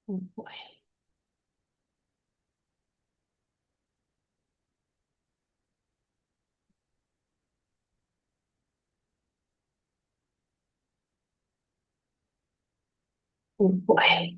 Oh boy. Oh boy.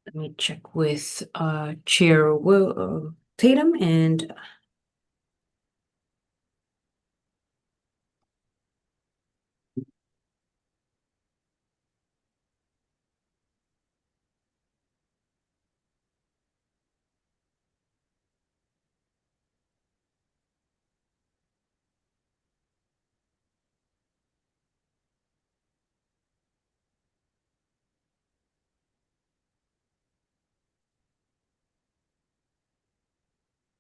Let me check with Chair Will Tatum and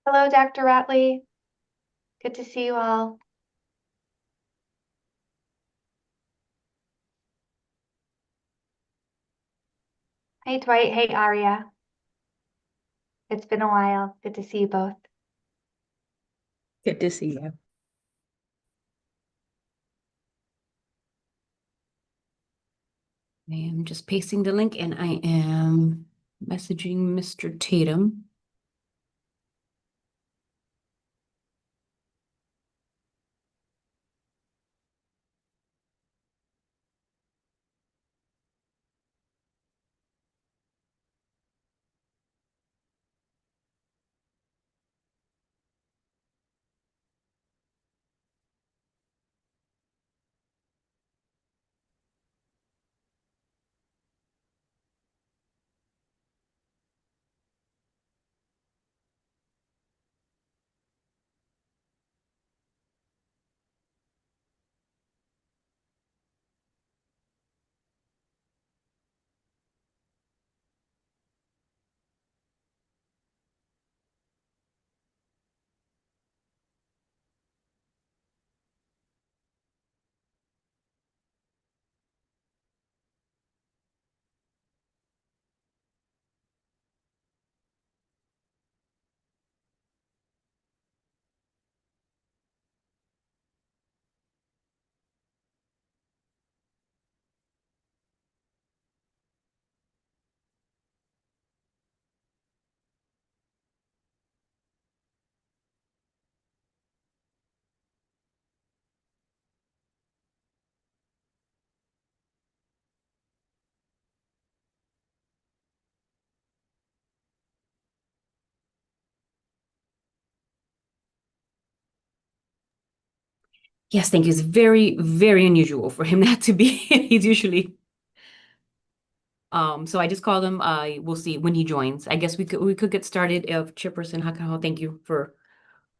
Hello, Dr. Ratley. Good to see you all. Hey, Dwight. Hey, Aria. It's been a while. Good to see you both. good to see you. I am just pasting the link and I am messaging Mr. Tatum. Yes, thank you. It's very, very unusual for him not to be. He's usually so I just called him. We'll see when he joins. I guess we could get started if Chairperson Hakaho, thank you for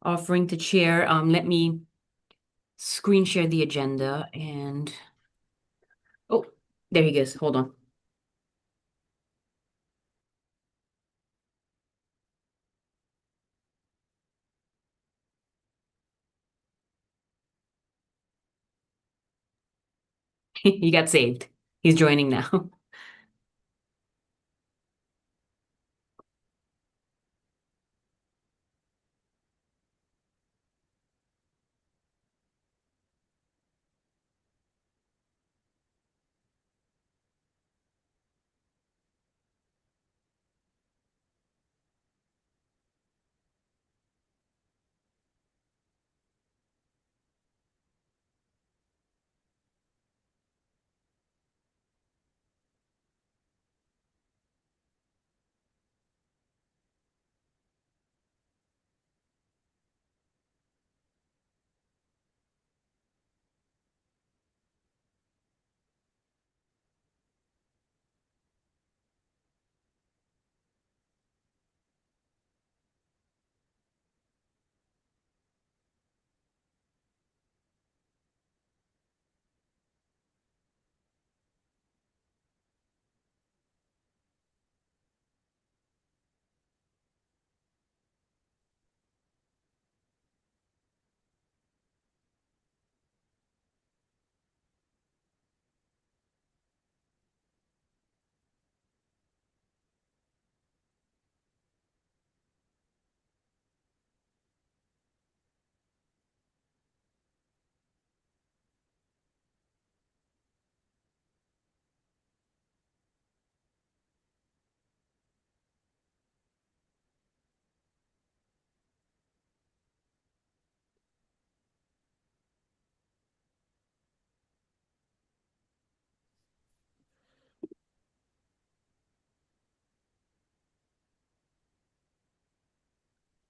offering to chair. Let me screen share the agenda and oh, there he goes. Hold on. He got saved. He's joining now.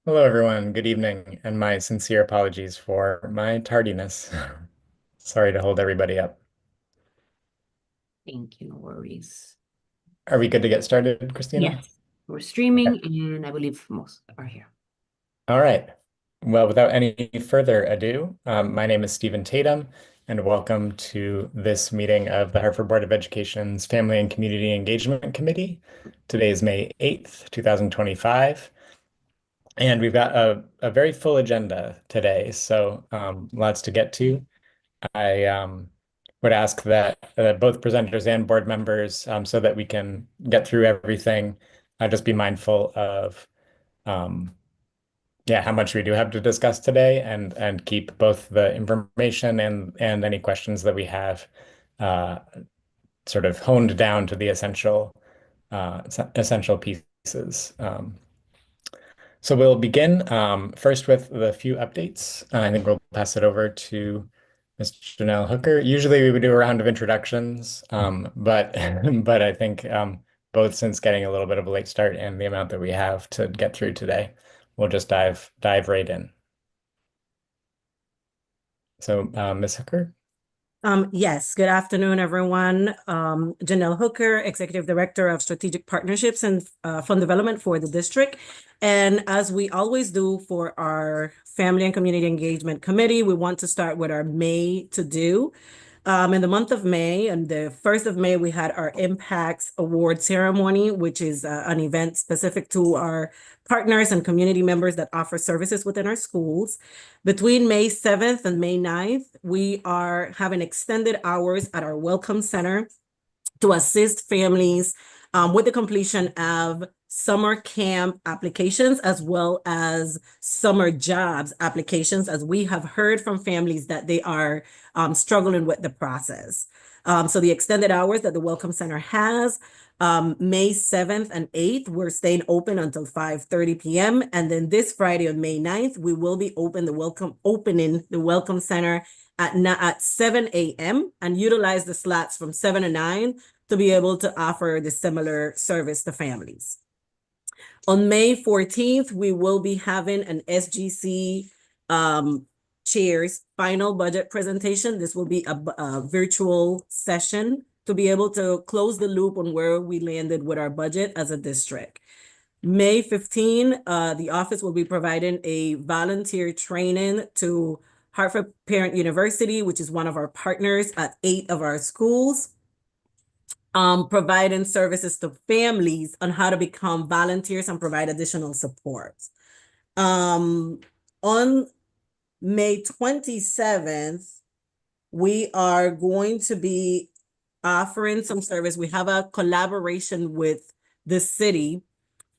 Hello, everyone. Good evening, and my sincere apologies for my tardiness. Sorry to hold everybody up. Thank you, no worries. Are we good to get started, Christina? Yes, we're Okay. streaming and I believe most are here. All right. Well, without any further ado, my name is Stephen Tatum, and welcome to this meeting of the Hartford Board of Education's Family and Community Engagement Committee. Today is May 8th, 2025. And we've got a very full agenda today, so lots to get to. I would ask that both presenters and board members, so that we can get through everything, just be mindful of um, yeah, how much we do have to discuss today, and keep both the information and any questions that we have uh, sort of honed down to the essential pieces. So we'll begin first with the few updates. I think we'll pass it over to Ms. Janelle Hooker. Usually we would do a round of introductions, but but I think both since getting a little bit of a late start and the amount that we have to get through today, we'll just dive right in. So Ms. Hooker. Yes, good afternoon, everyone. Janelle Hooker, Executive Director of Strategic Partnerships and Fund Development for the district. And as we always do for our Family and Community Engagement Committee, we want to start with our May to do. In the month of May, and the 1st of May, we had our Impacts Award ceremony, which is an event specific to our partners and community members that offer services within our schools. Between May 7th and May 9th, we are having extended hours at our Welcome Center to assist families with the completion of summer camp applications as well as summer jobs applications, as we have heard from families that they are struggling with the process. So the extended hours that the Welcome Center has, May 7th and 8th, we're staying open until 5:30 p.m. And then this Friday on May 9th, we will be opening the Welcome Center at 7 a.m. and utilize the slots from 7 to 9 to be able to offer the similar service to families. On May 14th, we will be having an SGC chairs final budget presentation. This will be a virtual session to be able to close the loop on where we landed with our budget as a district. May 15, the office will be providing a volunteer training to Hartford Parent University, which is one of our partners at 8 of our schools, providing services to families on how to become volunteers and provide additional support. On May 27th, we are going to be offering some service. We have a collaboration with the city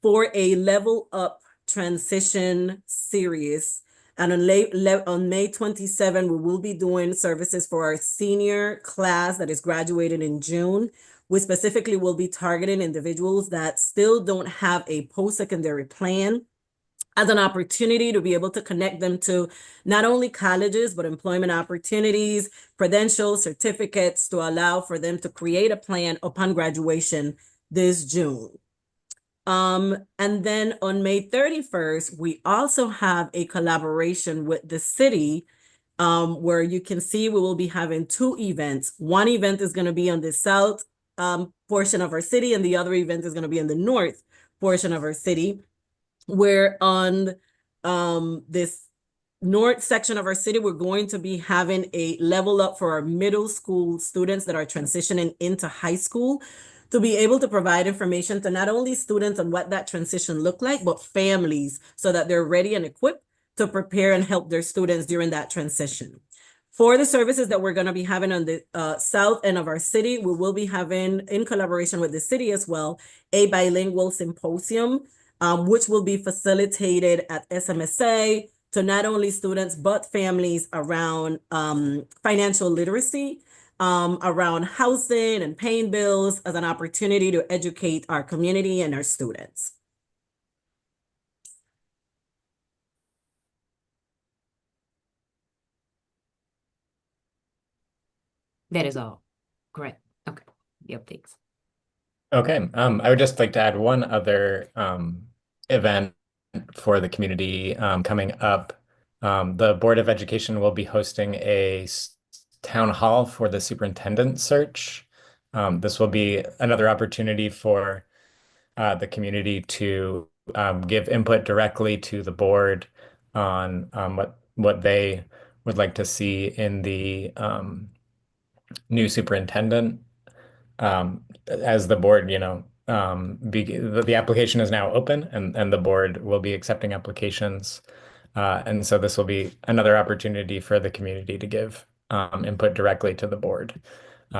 for a Level Up transition series. And on May 27, we will be doing services for our senior class that is graduating in June. We specifically will be targeting individuals that still don't have a post-secondary plan as an opportunity to be able to connect them to not only colleges, but employment opportunities, credentials, certificates to allow for them to create a plan upon graduation this June. And then on May 31st, we also have a collaboration with the city where you can see we will be having 2 events. One event is going to be on the south portion of our city, and the other event is going to be in the north portion of our city, where on this north section of our city, we're going to be having a level up for our middle school students that are transitioning into high school, to be able to provide information to not only students on what that transition look like, but families, so that they're ready and equipped to prepare and help their students during that transition. For the services that we're going to be having on the south end of our city, we will be having, in collaboration with the city as well, a bilingual symposium, which will be facilitated at SMSA to not only students, but families around financial literacy, around housing and paying bills, as an opportunity to educate our community and our students. That is all. Correct. Okay. The updates. Okay. I would just like to add one other event for the community coming up. The Board of Education will be hosting a town hall for the superintendent search. This will be another opportunity for the community to give input directly to the board on what they would like to see in the new superintendent. As the board, the application is now open, and the board will be accepting applications. And so this will be another opportunity for the community to give input directly to the board.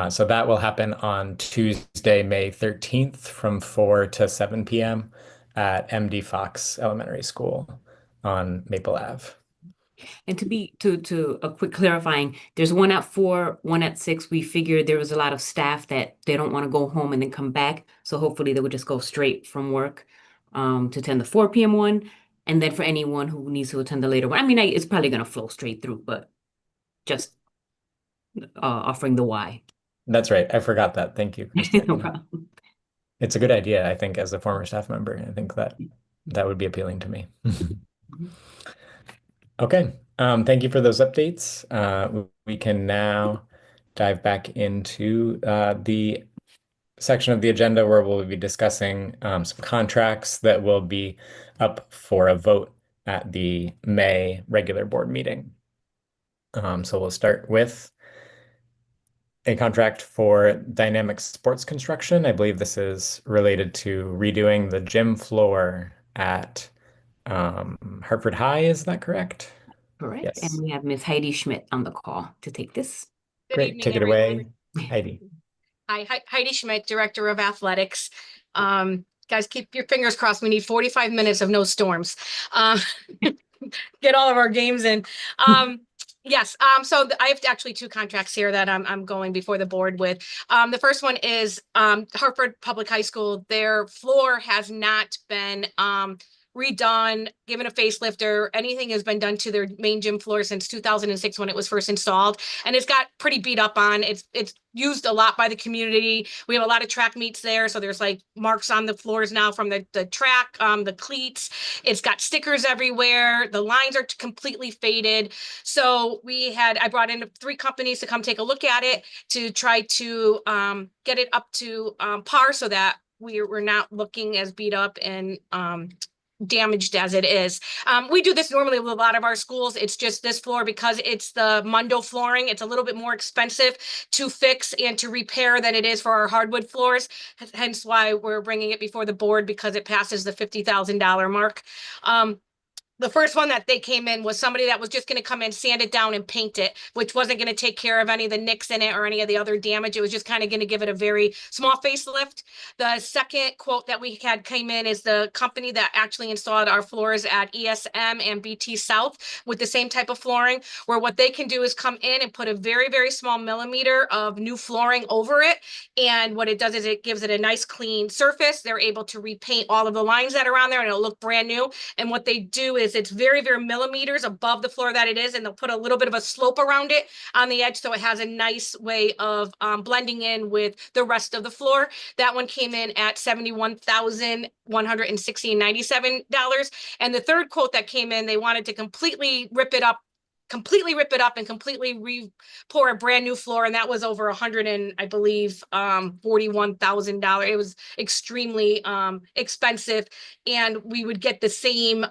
So that will happen on Tuesday, May 13th from 4 to 7 p.m. at MD Fox Elementary School on Maple Ave. And to a quick clarifying, there's one at 4, one at 6. We figured there was a lot of staff that they don't want to go home and then come back. So hopefully they would just go straight from work to attend the 4 p.m. one. And then for anyone who needs to attend the later one, I mean, it's probably going to flow straight through, but just offering the why. That's right. I forgot that. Thank you, Kristen. No problem. It's a good idea, I think, as a former staff member. I think that would be appealing to me. Okay. Thank you for those updates. We can now dive back into the section of the agenda where we'll be discussing some contracts that will be up for a vote at the May regular board meeting. So we'll start with a contract for Dynamic Sports Construction. I believe this is related to redoing the gym floor at Hartford High. Is that correct? Correct. Yes. And we have Ms. Heidi Schmidt on the call to take this. Good Great. evening, Take it everyone. away, Heidi. Hi, Heidi Schmidt, Director of Athletics. Guys, keep your fingers crossed. We need 45 minutes of no storms. Get all of our games in. Yes. So I have actually 2 contracts here that I'm going before the board with. The first one is Hartford Public High School. Their floor has not been redone, given a facelift, or anything has been done to their main gym floor since 2006 when it was first installed, and it's got pretty beat up on. It's used a lot by the community. We have a lot of track meets there, so there's like marks on the floors now from the track, the cleats. It's got stickers everywhere. The lines are completely faded. So I brought in 3 companies to come take a look at it to try to get it up to par so that we're not looking as beat up and damaged as it is. We do this normally with a lot of our schools. It's just this floor, because it's the Mundo flooring, it's a little bit more expensive to fix and to repair than it is for our hardwood floors. Hence why we're bringing it before the board, because it passes the $50,000 mark. The first one that they came in was somebody that was just going to come in, sand it down and paint it, which wasn't going to take care of any of the nicks in it or any of the other damage. It was just kind of going to give it a very small facelift. The second quote that we had came in is the company that actually installed our floors at ESM and BT South with the same type of flooring, where what they can do is come in and put a very, very small millimeter of new flooring over it. And what it does is it gives it a nice clean surface. They're able to repaint all of the lines that are on there and it'll look brand new. And what they do is it's very, very millimeters above the floor that it is, and they'll put a little bit of a slope around it on the edge, so it has a nice way of blending in with the rest of the floor. That one came in at $71,160.97. And the third quote that came in, they wanted to completely rip it up and completely pour a brand new floor, and that was over $41,000. It was extremely expensive, and we would get the same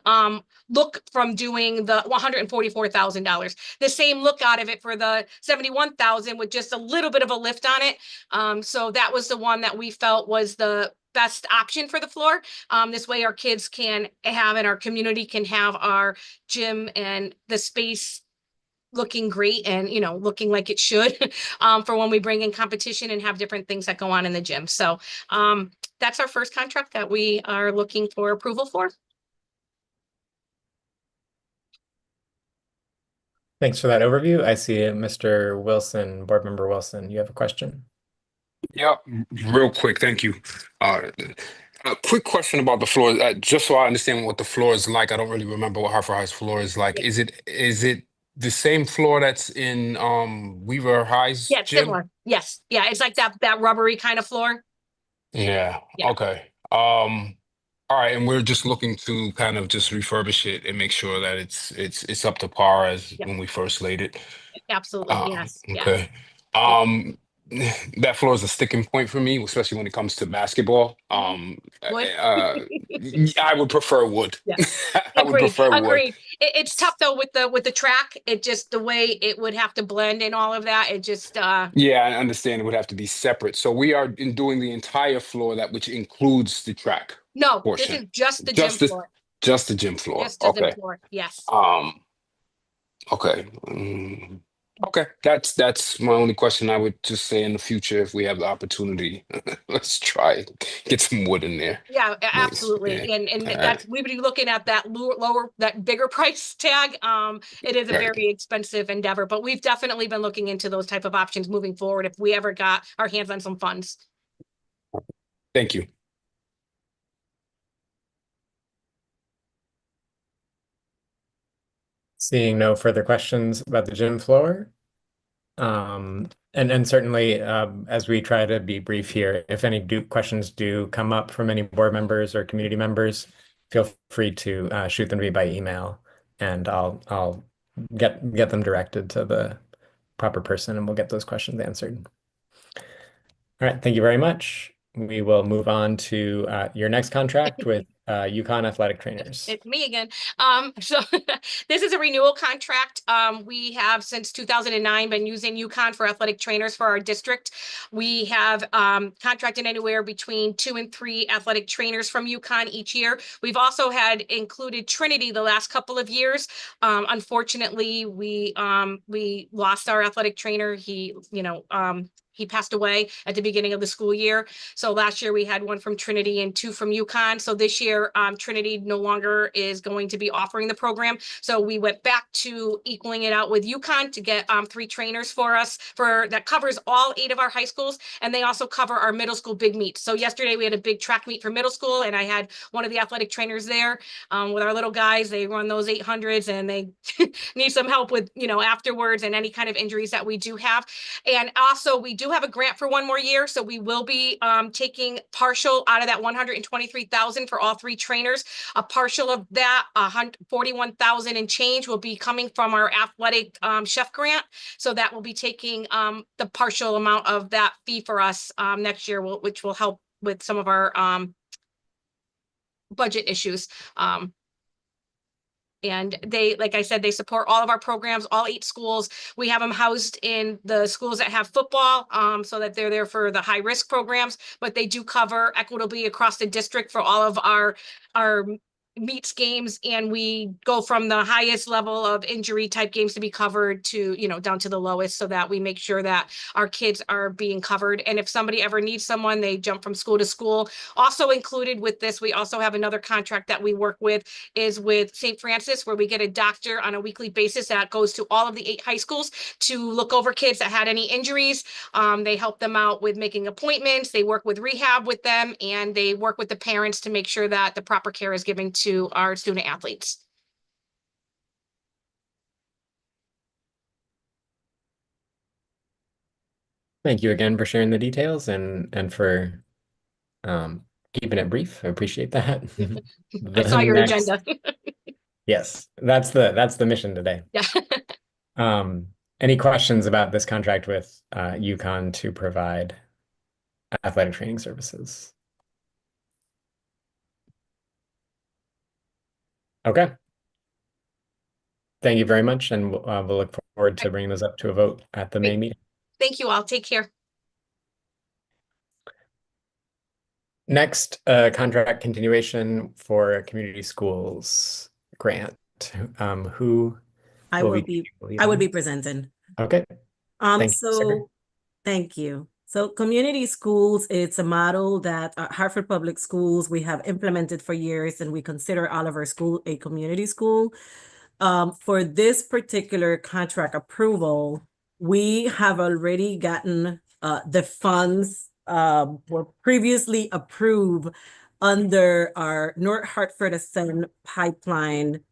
look from doing the $144,000. The same look out of it for the $71,000 with just a little bit of a lift on it. So that was the one that we felt was the best option for the floor. This way our kids can have, and our community can have, our gym and the space looking great and, looking like it should for when we bring in competition and have different things that go on in the gym. So that's our first contract that we are looking for approval for. Thanks for that overview. I see Mr. Wilson, Board Member Wilson, you have a question? Yeah, real quick. Thank you. A quick question about the floor, just so I understand what the floor is like. I don't really remember what Hartford High's floor is like. Is it the same floor that's in Weaver High's Yeah, gym? similar. Yes. Yeah, it's like that rubbery kind of floor. Yeah. Yeah. Okay. All right, and we're just looking to kind of just refurbish it and make sure that it's up to par as Yep. when we first laid it. Absolutely, yes, yes. Okay. Um, that floor is a sticking point for me, especially when it comes to basketball. Wood? I would prefer wood. Yeah. I would Agreed, prefer wood. agreed. It's tough though with the track. It just, the way it would have to blend and all of that, it just, Yeah, I understand it would have to be separate. So we are doing the entire floor, that which includes the track no, this portion. is just the gym Just the floor. just the gym floor. Just the gym Okay. floor, yes. Okay. Okay. That's my only question. I would just say in the future, if we have the opportunity, let's try it. Get some wood in there. Yeah, Nice. absolutely. Yeah. And All that's, we would be looking at that lower, that bigger price tag. It is a Right. very expensive endeavor, but we've definitely been looking into those type of options moving forward if we ever got our hands on some funds. Thank you. Seeing no further questions about the gym floor. And certainly, as we try to be brief here, if any questions do come up from any board members or community members, feel free to shoot them to me by email, and I'll get them directed to the proper person, and we'll get those questions answered. All right, thank you very much. We will move on to your next contract with UConn Athletic Trainers. It's me again. So this is a renewal contract. We have since 2009 been using UConn for athletic trainers for our district. We have contracted anywhere between 2 and 3 athletic trainers from UConn each year. We've also had included Trinity the last couple of years. Unfortunately, we lost our athletic trainer. He passed away at the beginning of the school year. So last year we had 1 from Trinity and 2 from UConn. So this year, Trinity no longer is going to be offering the program. So we went back to equaling it out with UConn to get 3 trainers for us that covers all 8 of our high schools. And they also cover our middle school big meets. So yesterday we had a big track meet for middle school, and I had one of the athletic trainers there with our little guys. They run those 800s, and they need some help with, afterwards, and any kind of injuries that we do have. And also we do have a grant for 1 more year. So we will be taking partial out of that 123,000 for all 3 trainers. A partial of that, 41,000 and change, will be coming from our athletic chef grant. So that will be taking the partial amount of that fee for us next year, which will help with some of our budget issues. And they, like I said, they support all of our programs, all 8 schools. We have them housed in the schools that have football, so that they're there for the high risk programs, but they do cover equitably across the district for all of our meets games, and we go from the highest level of injury type games to be covered to, down to the lowest, so that we make sure that our kids are being covered. And if somebody ever needs someone, they jump from school to school. Also included with this, we also have another contract that we work with, is with St. Francis, where we get a doctor on a weekly basis that goes to all of the 8 high schools to look over kids that had any injuries. They help them out with making appointments, they work with rehab with them, and they work with the parents to make sure that the proper care is given to our student athletes. Thank you again for sharing the details and for keeping it brief. I appreciate that. I saw your next- agenda. Yes, that's the mission today. Yeah. Any questions about this contract with UConn to provide athletic training services? Okay. Thank you very much, and we'll look forward to bringing those up to a vote at the May meeting. Thank you all. Take care. Next, contract continuation for community schools grant. Who I will will be be, I would be presenting. Okay. Thank you, Sarah. Thank you. So community schools, it's a model that Hartford Public Schools, we have implemented for years, and we consider all of our school a community school. For this particular contract approval, we have already gotten the funds were previously approved under our North Hartford Ascend Pipeline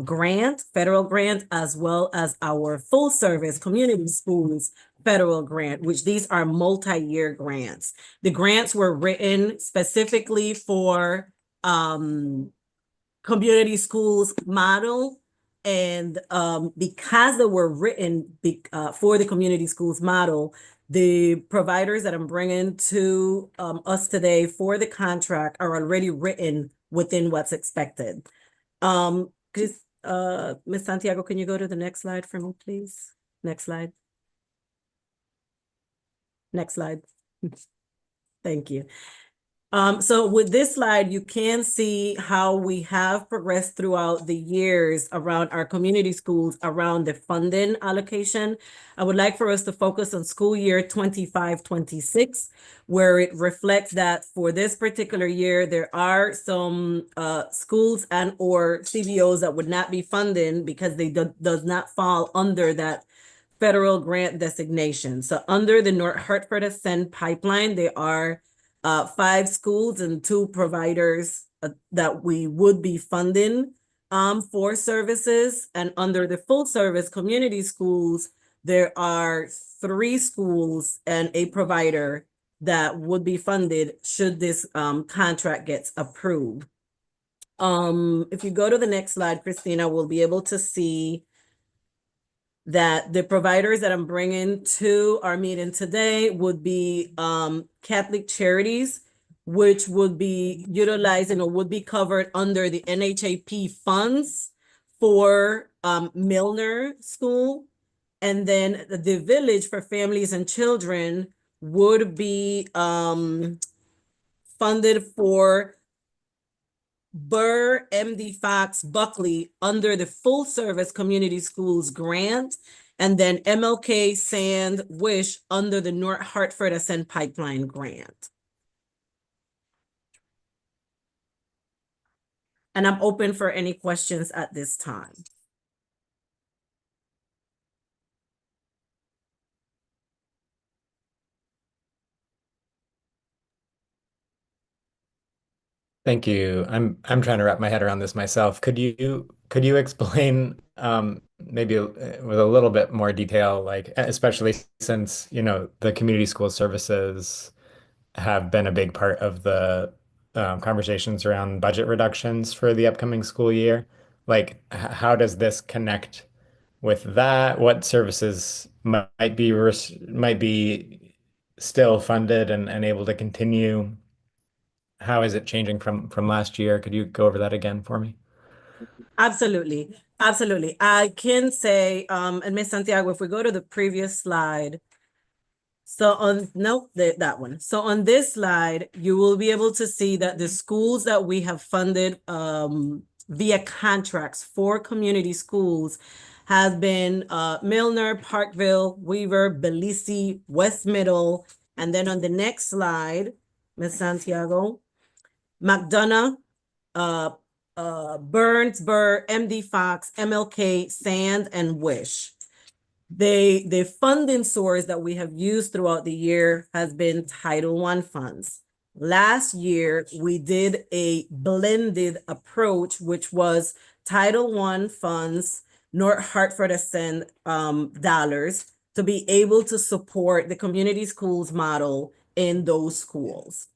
grant, federal grant, as well as our full service community schools federal grant, which these are multi-year grants. The grants were written specifically for community schools model. And because they were written for the community schools model, the providers that I'm bringing to us today for the contract are already written within what's expected. Ms. Santiago, can you go to the next slide for me, please? Next slide. Next slide. Thank you. So with this slide, you can see how we have progressed throughout the years around our community schools, around the funding allocation. I would like for us to focus on school year 25-26, where it reflects that for this particular year, there are some schools and or CBOs that would not be funding because they does not fall under that federal grant designation. So under the North Hartford Ascend pipeline, there are 5 schools and 2 providers that we would be funding for services. And under the full service community schools, there are 3 schools and a provider that would be funded should this contract gets approved. If you go to the next slide, Christina, we'll be able to see that the providers that I'm bringing to our meeting today would be Catholic Charities, which would be utilizing or would be covered under the NHAP funds for Milner School. And then the Village for Families and Children would be funded for Burr, MD Fox, Buckley under the full service community schools grant, and then MLK, Sand, Wish under the North Hartford Ascend Pipeline grant. And I'm open for any questions at this time. Thank you. I'm trying to wrap my head around this myself. Could you explain maybe with a little bit more detail, like especially since, you know, the community school services have been a big part of the conversations around budget reductions for the upcoming school year. Like, how does this connect with that? What services might be still funded and able to continue? How is it changing from last year? Could you go over that again for me? Absolutely. Absolutely. I can say, and Ms. Santiago, if we go to the previous slide. So on, no, that one. So on this slide, you will be able to see that the schools that we have funded via contracts for community schools has been Milner, Parkville, Weaver, Belize, West Middle. And then on the next slide, Ms. Santiago, McDonough, Burns, Burr, MD Fox, MLK, Sand, and Wish. The funding source that we have used throughout the year has been Title I funds. Last year, we did a blended approach, which was Title I funds, North Hartford Ascend dollars to be able to support the community schools model in those schools.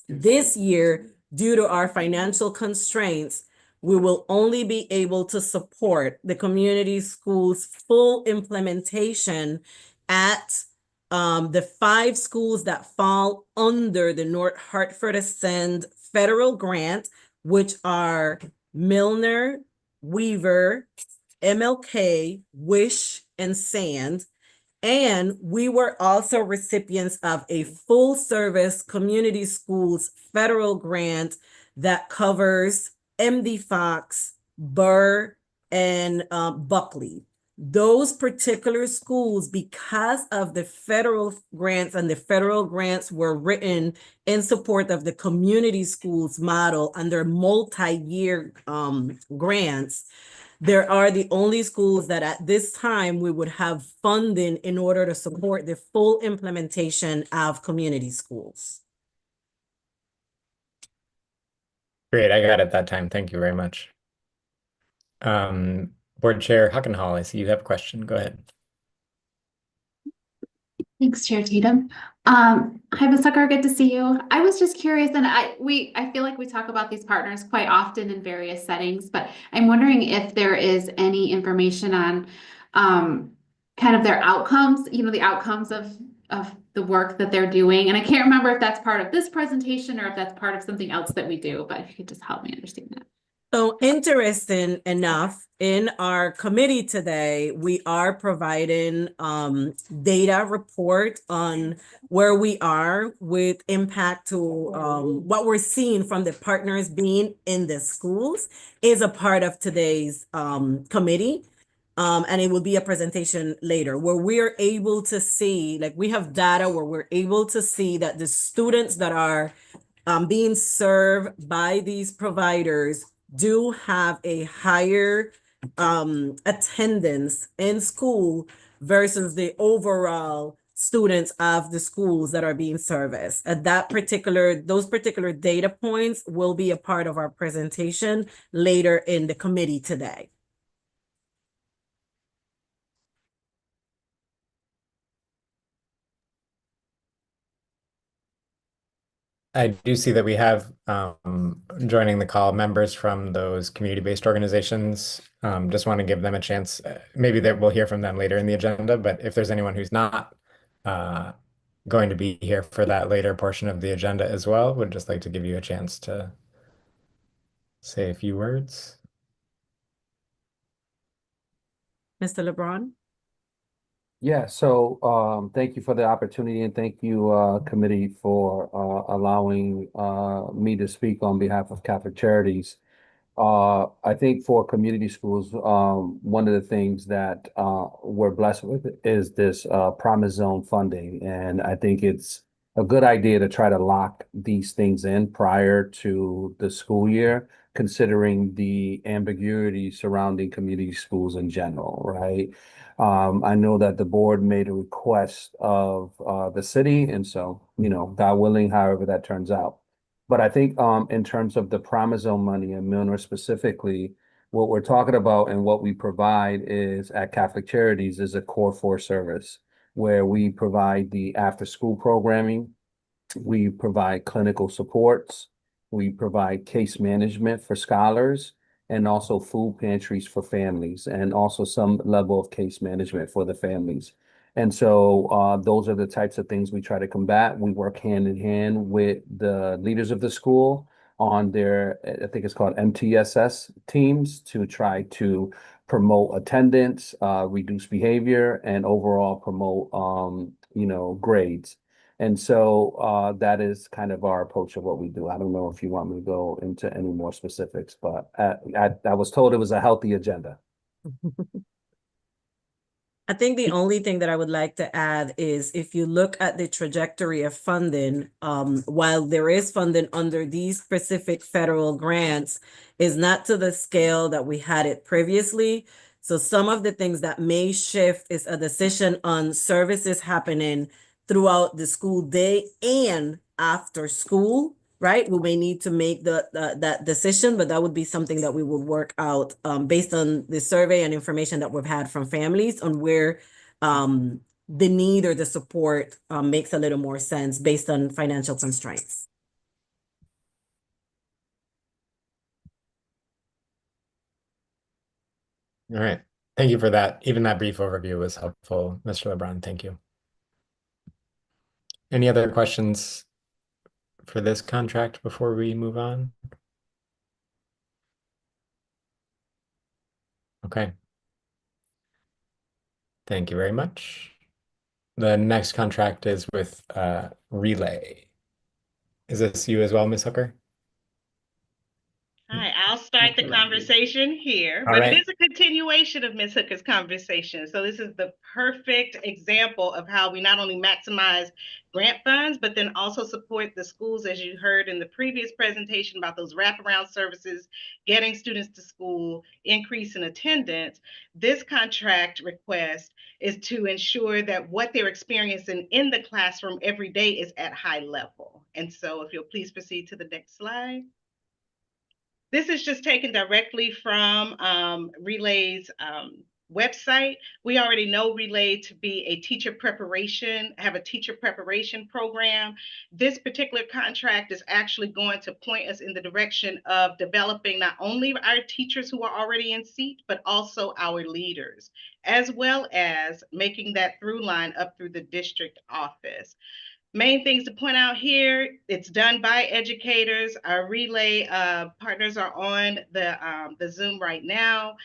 This year, due to our financial constraints, we will only be able to support the community schools' full implementation at the 5 schools that fall under the North Hartford Ascend federal grant, which are Milner, Weaver, MLK, Wish, and Sand. And we were also recipients of a full service community schools federal grant that covers MD Fox, Burr, and Buckley. Those particular schools, because of the federal grants, and the federal grants were written in support of the community schools model under multi-year grants, there are the only schools that at this time we would have funding in order to support the full implementation of community schools. Great, I got it that time. Thank you very much. Board Chair Hockenhall, I see you have a question. Go ahead. Thanks, Chair Tatum. Hi, Ms. Tucker, good to see you. I was just curious, and I feel like we talk about these partners quite often in various settings, but I'm wondering if there is any information on kind of their outcomes, the outcomes of the work that they're doing. And I can't remember if that's part of this presentation or if that's part of something else that we do, but if you could just help me understand that. So interesting enough, in our committee today, we are providing data report on where we are with impact to what we're seeing from the partners being in the schools is a part of today's committee. And it will be a presentation later where we're able to see, like we have data where we're able to see that the students that are being served by these providers do have a higher attendance in school versus the overall students of the schools that are being serviced. And those particular data points will be a part of our presentation later in the committee today. I do see that we have joining the call members from those community-based organizations. Just want to give them a chance. Maybe that we'll hear from them later in the agenda, but if there's anyone who's not going to be here for that later portion of the agenda as well, would just like to give you a chance to say a few words. Mr. LeBron? Yeah, so thank you for the opportunity and thank you, committee, for allowing me to speak on behalf of Catholic Charities. I think for community schools, one of the things that we're blessed with is this Promise Zone funding. And I think it's a good idea to try to lock these things in prior to the school year, considering the ambiguity surrounding community schools in general, right? I know that the board made a request of the city, and so, God willing, however that turns out. But I think in terms of the Promise Zone money and Milner specifically, what we're talking about and what we provide is at Catholic Charities is a core 4 service where we provide the after school programming, we provide clinical supports, we provide case management for scholars, and also food pantries for families, and also some level of case management for the families. And so those are the types of things we try to combat. We work hand in hand with the leaders of the school on their, I think it's called MTSS teams, to try to promote attendance, reduce behavior, and overall promote, grades. And so that is kind of our approach of what we do. I don't know if you want me to go into any more specifics, but I was told it was a healthy agenda. I think the only thing that I would like to add is if you look at the trajectory of funding, while there is funding under these specific federal grants, is not to the scale that we had it previously. So some of the things that may shift is a decision on services happening throughout the school day and after school, right? We may need to make that decision, but that would be something that we would work out based on the survey and information that we've had from families on where the need or the support makes a little more sense based on financial constraints. All right. Thank you for that. Even that brief overview was helpful, Mr. LeBron. Thank you. Any other questions for this contract before we move on? Okay. Thank you very much. The next contract is with Relay. Is this you as well, Ms. Hooker? Hi, I'll start the conversation here, but it is a continuation of Ms. Hooker's conversation. So this is the perfect example of how we not only maximize grant funds, but then also support the schools, as you heard in the previous presentation about those wraparound services, getting students to school, increase in attendance. This contract request is to ensure that what they're experiencing in the classroom every day is at high level. And so if you'll please proceed to the next slide. This is just taken directly from Relay's website. We already know Relay to be have a teacher preparation program. This particular contract is actually going to point us in the direction of developing not only our teachers who are already in seat, but also our leaders, as well as making that through line up through the district office. Main things to point out here, it's done by educators. Our Relay partners are on the Zoom right now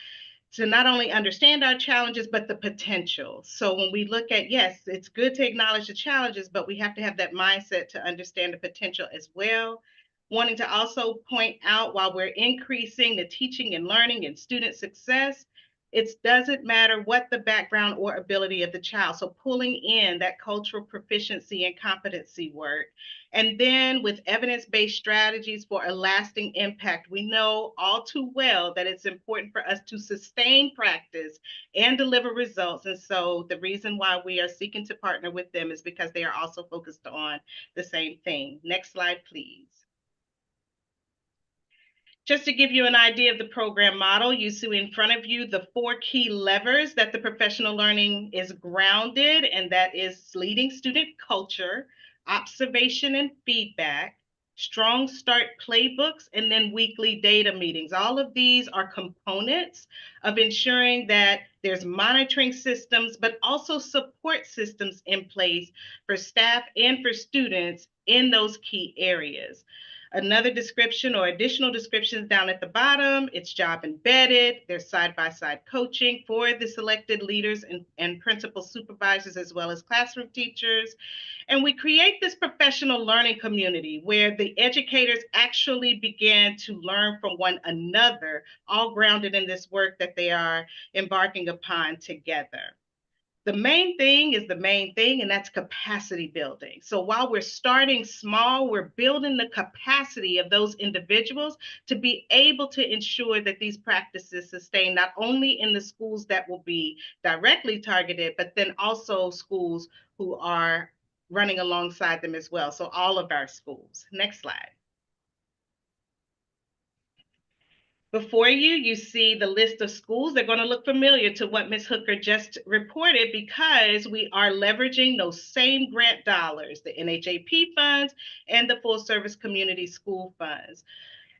to not only understand our challenges, but the potential. So when we look at, yes, it's good to acknowledge the challenges, but we have to have that mindset to understand the potential as well. Wanting to also point out, while we're increasing the teaching and learning and student success, it doesn't matter what the background or ability of the child. So pulling in that cultural proficiency and competency work. And then with evidence-based strategies for a lasting impact, we know all too well that it's important for us to sustain practice and deliver results. And so the reason why we are seeking to partner with them is because they are also focused on the same thing. Next slide, please. Just to give you an idea of the program model, you see in front of you the 4 key levers that the professional learning is grounded, and that is leading student culture, observation and feedback, strong start playbooks, and then weekly data meetings. All of these are components of ensuring that there's monitoring systems, but also support systems in place for staff and for students in those key areas. Another description or additional descriptions down at the bottom, it's job embedded, there's side-by-side coaching for the selected leaders and principal supervisors as well as classroom teachers. And we create this professional learning community where the educators actually begin to learn from one another, all grounded in this work that they are embarking upon together. The main thing is the main thing, and that's capacity building. So while we're starting small, we're building the capacity of those individuals to be able to ensure that these practices sustain not only in the schools that will be directly targeted, but then also schools who are running alongside them as well. So all of our schools. Next slide. Before you, you see the list of schools. They're going to look familiar to what Ms. Hooker just reported because we are leveraging those same grant dollars, the NHAP funds and the full service community school funds.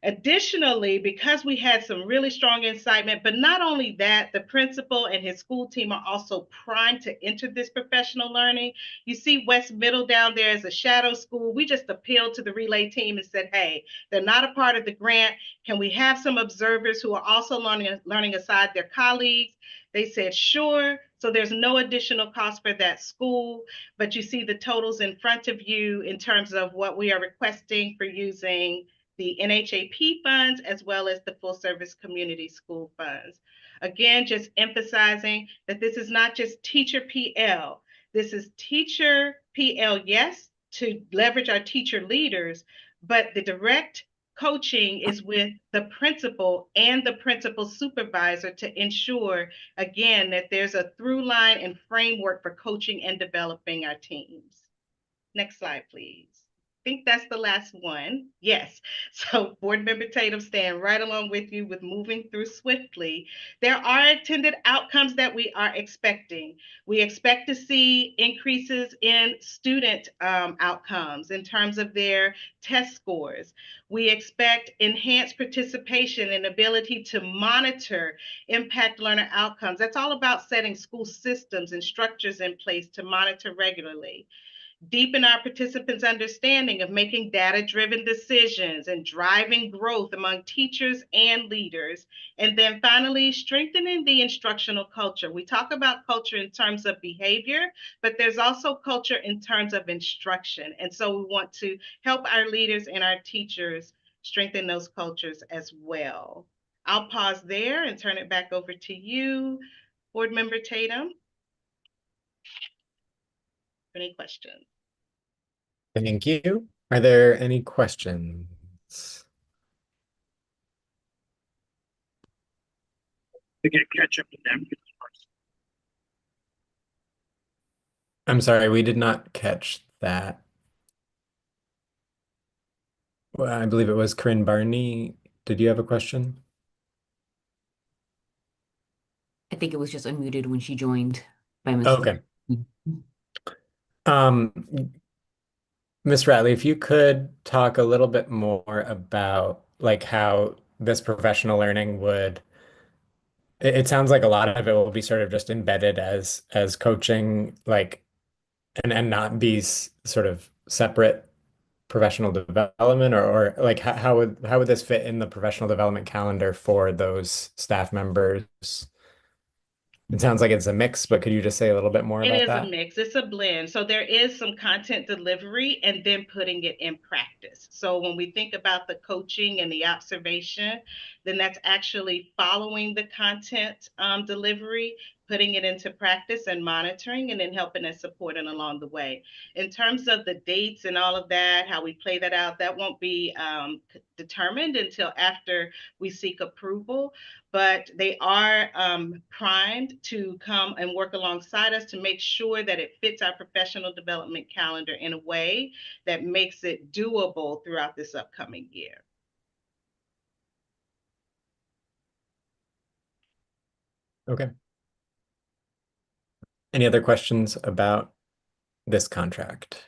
Additionally, because we had some really strong incitement, but not only that, the principal and his school team are also primed to enter this professional learning. You see West Middle down there as a shadow school. We just appealed to the Relay team and said, hey, they're not a part of the grant. Can we have some observers who are also learning aside their colleagues? They said, sure. So there's no additional cost for that school, but you see the totals in front of you in terms of what we are requesting for using the NHAP funds, as well as the full service community school funds. Again, just emphasizing that this is not just teacher PL. This is teacher PL, yes, to leverage our teacher leaders, but the direct coaching is with the principal and the principal supervisor to ensure, again, that there's a through line and framework for coaching and developing our teams. Next slide, please. I think that's the last one. Yes. So Board Member Tatum, staying right along with you with moving through swiftly. There are intended outcomes that we are expecting. We expect to see increases in student outcomes in terms of their test scores. We expect enhanced participation and ability to monitor impact learner outcomes. That's all about setting school systems and structures in place to monitor regularly. Deepen our participants' understanding of making data-driven decisions and driving growth among teachers and leaders. And then finally, strengthening the instructional culture. We talk about culture in terms of behavior, but there's also culture in terms of instruction. And so we want to help our leaders and our teachers strengthen those cultures as well. I'll pause there and turn it back over to you, Board Member Tatum. Any questions? Thank you. Are there any questions? To get ketchup and napkins first. I'm sorry, we did not catch that. Well, I believe it was Corinne Barney. Did you have a question? I think it was just unmuted when she joined by mistake. Okay. Ms. Ratley, if you could talk a little bit more about like how this professional learning would, it sounds like a lot of it will be sort of just embedded as coaching, like, and not be sort of separate professional development, or like how would this fit in the professional development calendar for those staff members? It sounds like it's a mix, but could you just say a little bit more It about is a that? mix. It's a blend. So there is some content delivery and then putting it in practice. So when we think about the coaching and the observation, then that's actually following the content delivery, putting it into practice and monitoring, and then helping and supporting along the way. In terms of the dates and all of that, how we play that out, that won't be determined until after we seek approval. But they are primed to come and work alongside us to make sure that it fits our professional development calendar in a way that makes it doable throughout this upcoming year. Okay. Any other questions about this contract?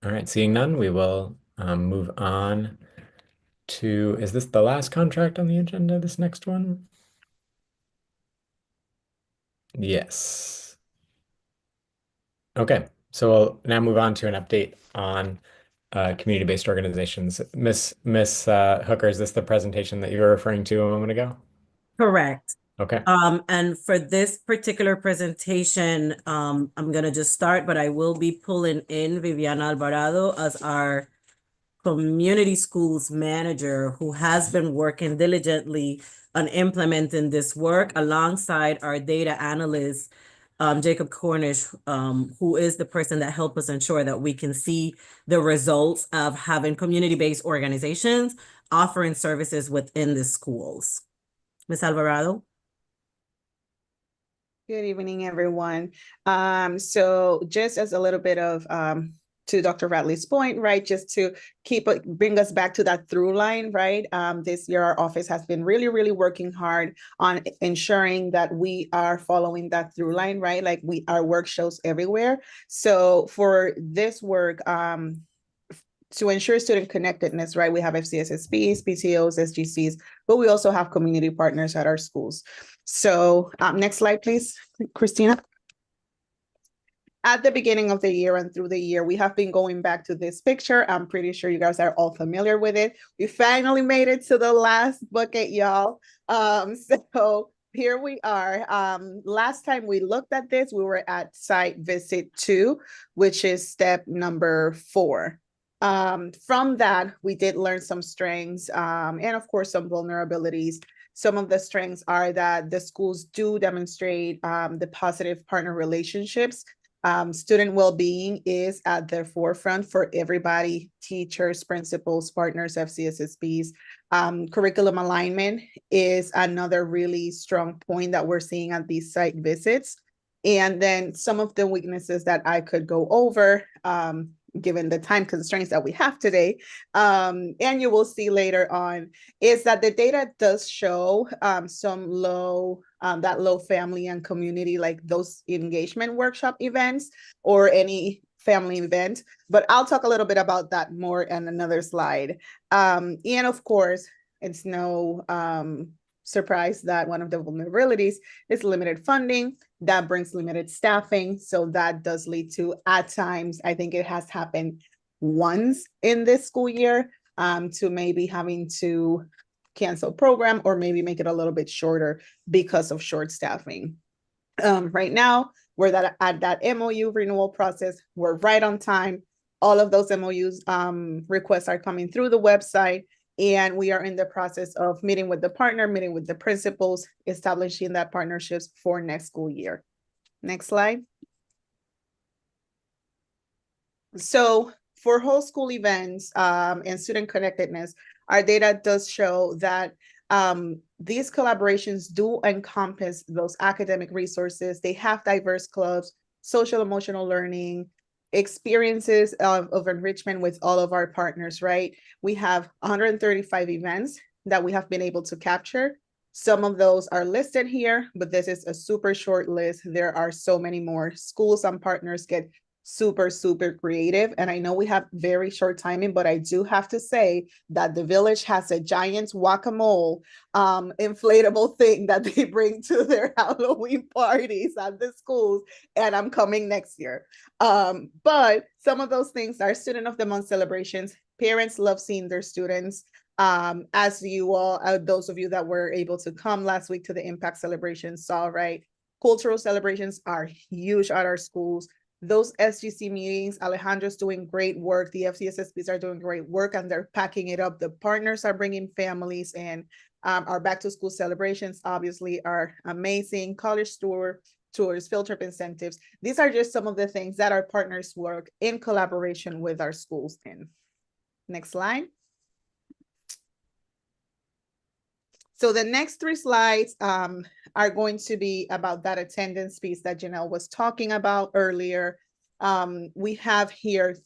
All right, seeing none, we will move on to, is this the last contract on the agenda, this next one? Yes. Okay, so we'll now move on to an update on community-based organizations. Miss Hooker, is this the presentation that you were referring to a moment ago? Correct. Okay. And for this particular presentation, I'm gonna just start, but I will be pulling in Viviana Alvarado as our community schools manager, who has been working diligently on implementing this work alongside our data analyst, Jacob Cornish, who is the person that helped us ensure that we can see the results of having community-based organizations offering services within the schools. Ms. Alvarado? Good evening, everyone. So just as a little bit of to Dr. Ratley's point, right, just to bring us back to that through line, right? This year, our office has been really working hard on ensuring that we are following that through line, right? Like our work shows everywhere. So for this work, to ensure student connectedness, right, we have FCSSPs, PTOs, SGCs, but we also have community partners at our schools. So next slide, please, Christina. At the beginning of the year and through the year, we have been going back to this picture. I'm pretty sure you guys are all familiar with it. We finally made it to the last bucket, y'all. So here we are. Last time we looked at this, we were at site visit 2, which is step number 4. From that, we did learn some strengths and of course some vulnerabilities. Some of the strengths are that the schools do demonstrate the positive partner relationships. Student well-being is at the forefront for everybody, teachers, principals, partners, FCSSPs. Curriculum alignment is another really strong point that we're seeing at these site visits. And then some of the weaknesses that I could go over, given the time constraints that we have today, and you will see later on, is that the data does show some low family and community, like those engagement workshop events or any family event. But I'll talk a little bit about that more in another slide. And of course, it's no surprise that one of the vulnerabilities is limited funding. That brings limited staffing. So that does lead to, at times, I think it has happened once in this school year, to maybe having to cancel program or maybe make it a little bit shorter because of short staffing. Right now, we're at that MOU renewal process. We're right on time. All of those MOUs requests are coming through the website. And we are in the process of meeting with the partner, meeting with the principals, establishing that partnerships for next school year. Next slide. So for whole school events and student connectedness, our data does show that these collaborations do encompass those academic resources. They have diverse clubs, social emotional learning, experiences of enrichment with all of our partners, right? We have 135 events that we have been able to capture. Some of those are listed here, but this is a super short list. There are so many more. Schools and partners get super, super creative. And I know we have very short timing, but I do have to say that the village has a giant whack-a-mole inflatable thing that they bring to their Halloween parties at the schools. And I'm coming next year. But some of those things are Student of the Month celebrations. Parents love seeing their students. As you all, those of you that were able to come last week to the Impact celebration saw, right? Cultural celebrations are huge at our schools. Those SGC meetings, Alejandro's doing great work. The FCSSPs are doing great work and they're packing it up. The partners are bringing families in. Our back to school celebrations obviously are amazing. College tours, field trip incentives. These are just some of the things that our partners work in collaboration with our schools in. Next slide. So the next 3 slides are going to be about that attendance piece that Janelle was talking about earlier. We have here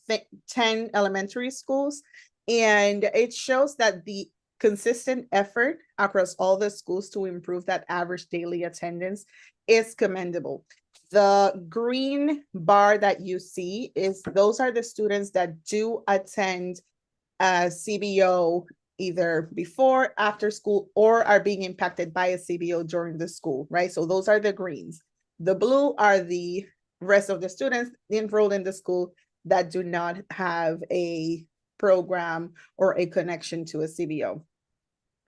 10 elementary schools, and it shows that the consistent effort across all the schools to improve that average daily attendance is commendable. The green bar that you see those are the students that do attend CBO either before, after school, or are being impacted by a CBO during the school, right? So those are the greens. The blue are the rest of the students enrolled in the school that do not have a program or a connection to a CBO.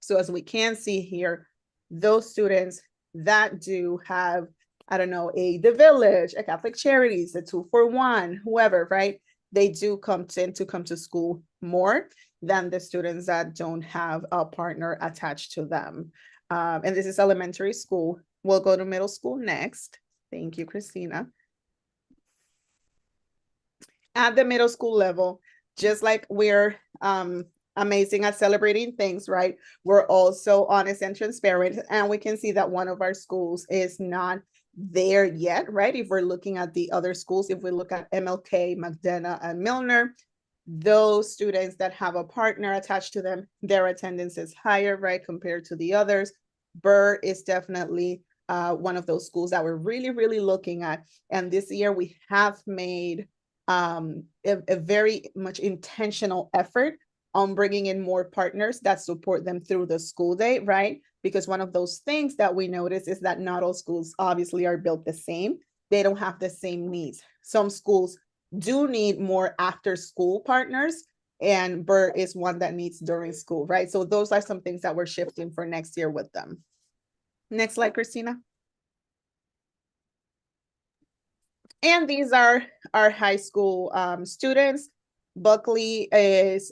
So as we can see here, those students that do have, I don't know, the Village, a Catholic Charities, a 2-for-1, whoever, right? They do tend to come to school more than the students that don't have a partner attached to them. And this is elementary school. We'll go to middle school next. Thank you, Christina. At the middle school level, just like we're amazing at celebrating things, right? We're also honest and transparent. And we can see that one of our schools is not there yet, right? If we're looking at the other schools, if we look at MLK, McDonough, and Milner, those students that have a partner attached to them, their attendance is higher, right, compared to the others. Burr is definitely one of those schools that we're really, really looking at. And this year we have made a very much intentional effort on bringing in more partners that support them through the school day, right? Because one of those things that we notice is that not all schools obviously are built the same. They don't have the same needs. Some schools do need more after school partners, and Burr is one that needs during school, right? So those are some things that we're shifting for next year with them. Next slide, Christina. And these are our high school students. Buckley is,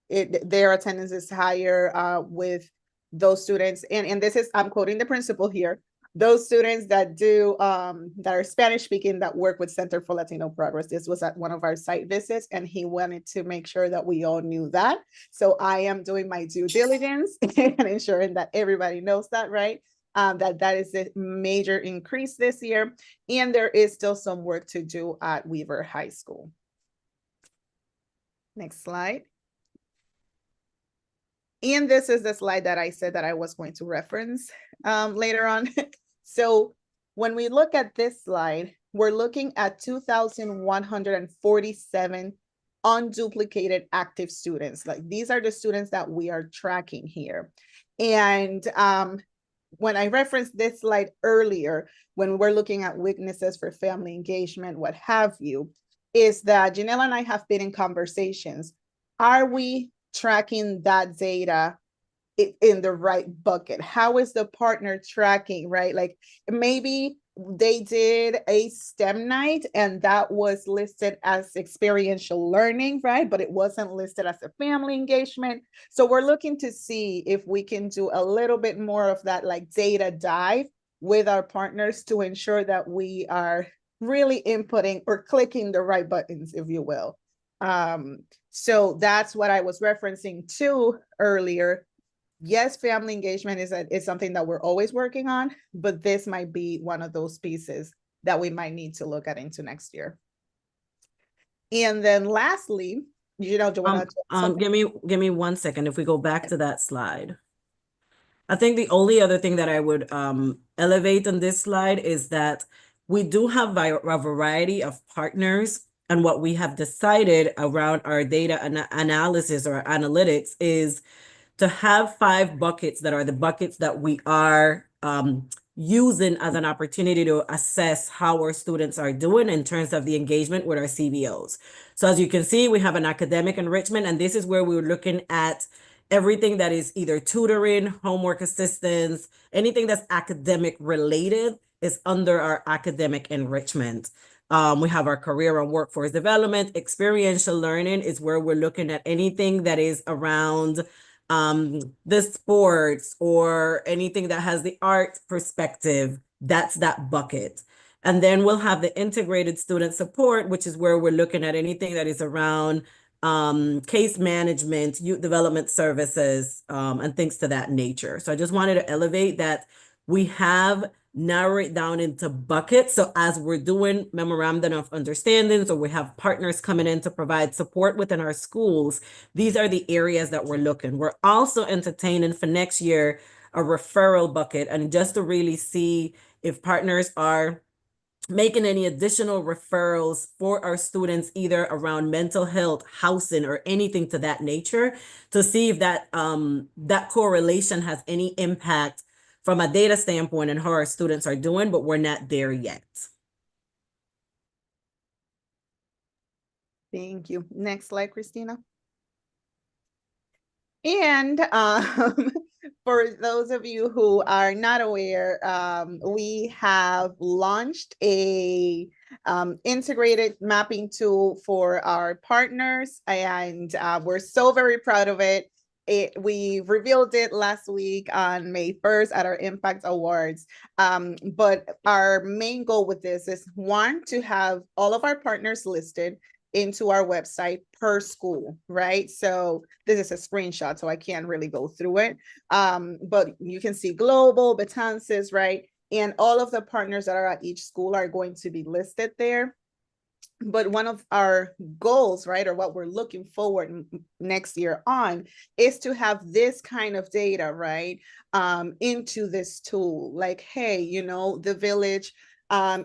their attendance is higher with those students. And this is, I'm quoting the principal here, those students that do, that are Spanish speaking, that work with Center for Latino Progress. This was at one of our site visits, and he wanted to make sure that we all knew that. So I am doing my due diligence and ensuring that everybody knows that, right? That is a major increase this year. And there is still some work to do at Weaver High School. Next slide. And this is the slide that I said that I was going to reference later on. So when we look at this slide, we're looking at 2,147 unduplicated active students. Like, these are the students that we are tracking here. And when I referenced this slide earlier, when we're looking at weaknesses for family engagement, what have you, is that Janelle and I have been in conversations. Are we tracking that data in the right bucket? How is the partner tracking, right? Like, maybe they did a STEM night and that was listed as experiential learning, right? But it wasn't listed as a family engagement. So we're looking to see if we can do a little bit more of that, like, data dive with our partners to ensure that we are really inputting or clicking the right buttons, if you will. So that's what I was referencing to earlier. Yes, family engagement is something that we're always working on, but this might be one of those pieces that we might need to look at into next year. And then lastly, You know, do you want to? Give me 1 second. If we go back to that slide. I think the only other thing that I would elevate on this slide is that we do have a variety of partners, and what we have decided around our data analysis or analytics is to have 5 buckets that are the buckets that we are using as an opportunity to assess how our students are doing in terms of the engagement with our CBOs. So as you can see, we have an academic enrichment, and this is where we're looking at everything that is either tutoring, homework assistance, anything that's academic related is under our academic enrichment. We have our career and workforce development. Experiential learning is where we're looking at anything that is around the sports or anything that has the art perspective. That's that bucket. And then we'll have the integrated student support, which is where we're looking at anything that is around case management, youth development services, and things to that nature. So I just wanted to elevate that we have narrowed it down into buckets. So as we're doing memorandum of understandings, or we have partners coming in to provide support within our schools, these are the areas that we're looking. We're also entertaining for next year a referral bucket, and just to really see if partners are making any additional referrals for our students, either around mental health, housing, or anything to that nature, to see if that that correlation has any impact from a data standpoint and how our students are doing, but we're not there yet. Thank you. Next slide, Christina. And for those of you who are not aware, we have launched a integrated mapping tool for our partners, and we're so very proud of it. We revealed it last week on May 1st at our Impact Awards. But our main goal with this is, one, to have all of our partners listed into our website per school, right? So this is a screenshot, so I can't really go through it. But you can see Global, Betances, right? And all of the partners that are at each school are going to be listed there. But one of our goals, right, or what we're looking forward next year on, is to have this kind of data, right, into this tool. Like, hey, you know, the Village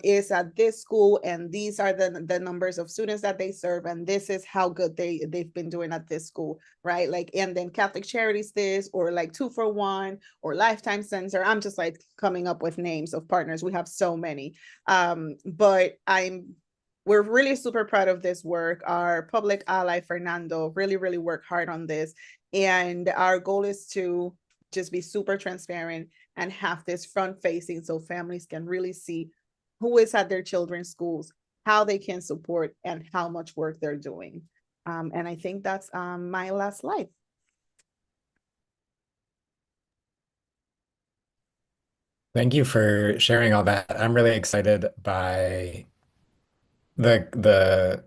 is at this school, and these are the numbers of students that they serve, and this is how good they've been doing at this school, right? Like, and then Catholic Charities this, or like 2 for 1, or Lifetime Center. I'm just like coming up with names of partners. We have so many, but we're really super proud of this work. Our public ally, Fernando, really worked hard on this. And our goal is to just be super transparent and have this front facing, so families can really see who is at their children's schools, how they can support, and how much work they're doing. And I think that's my last slide. Thank you for sharing all that. I'm really excited by the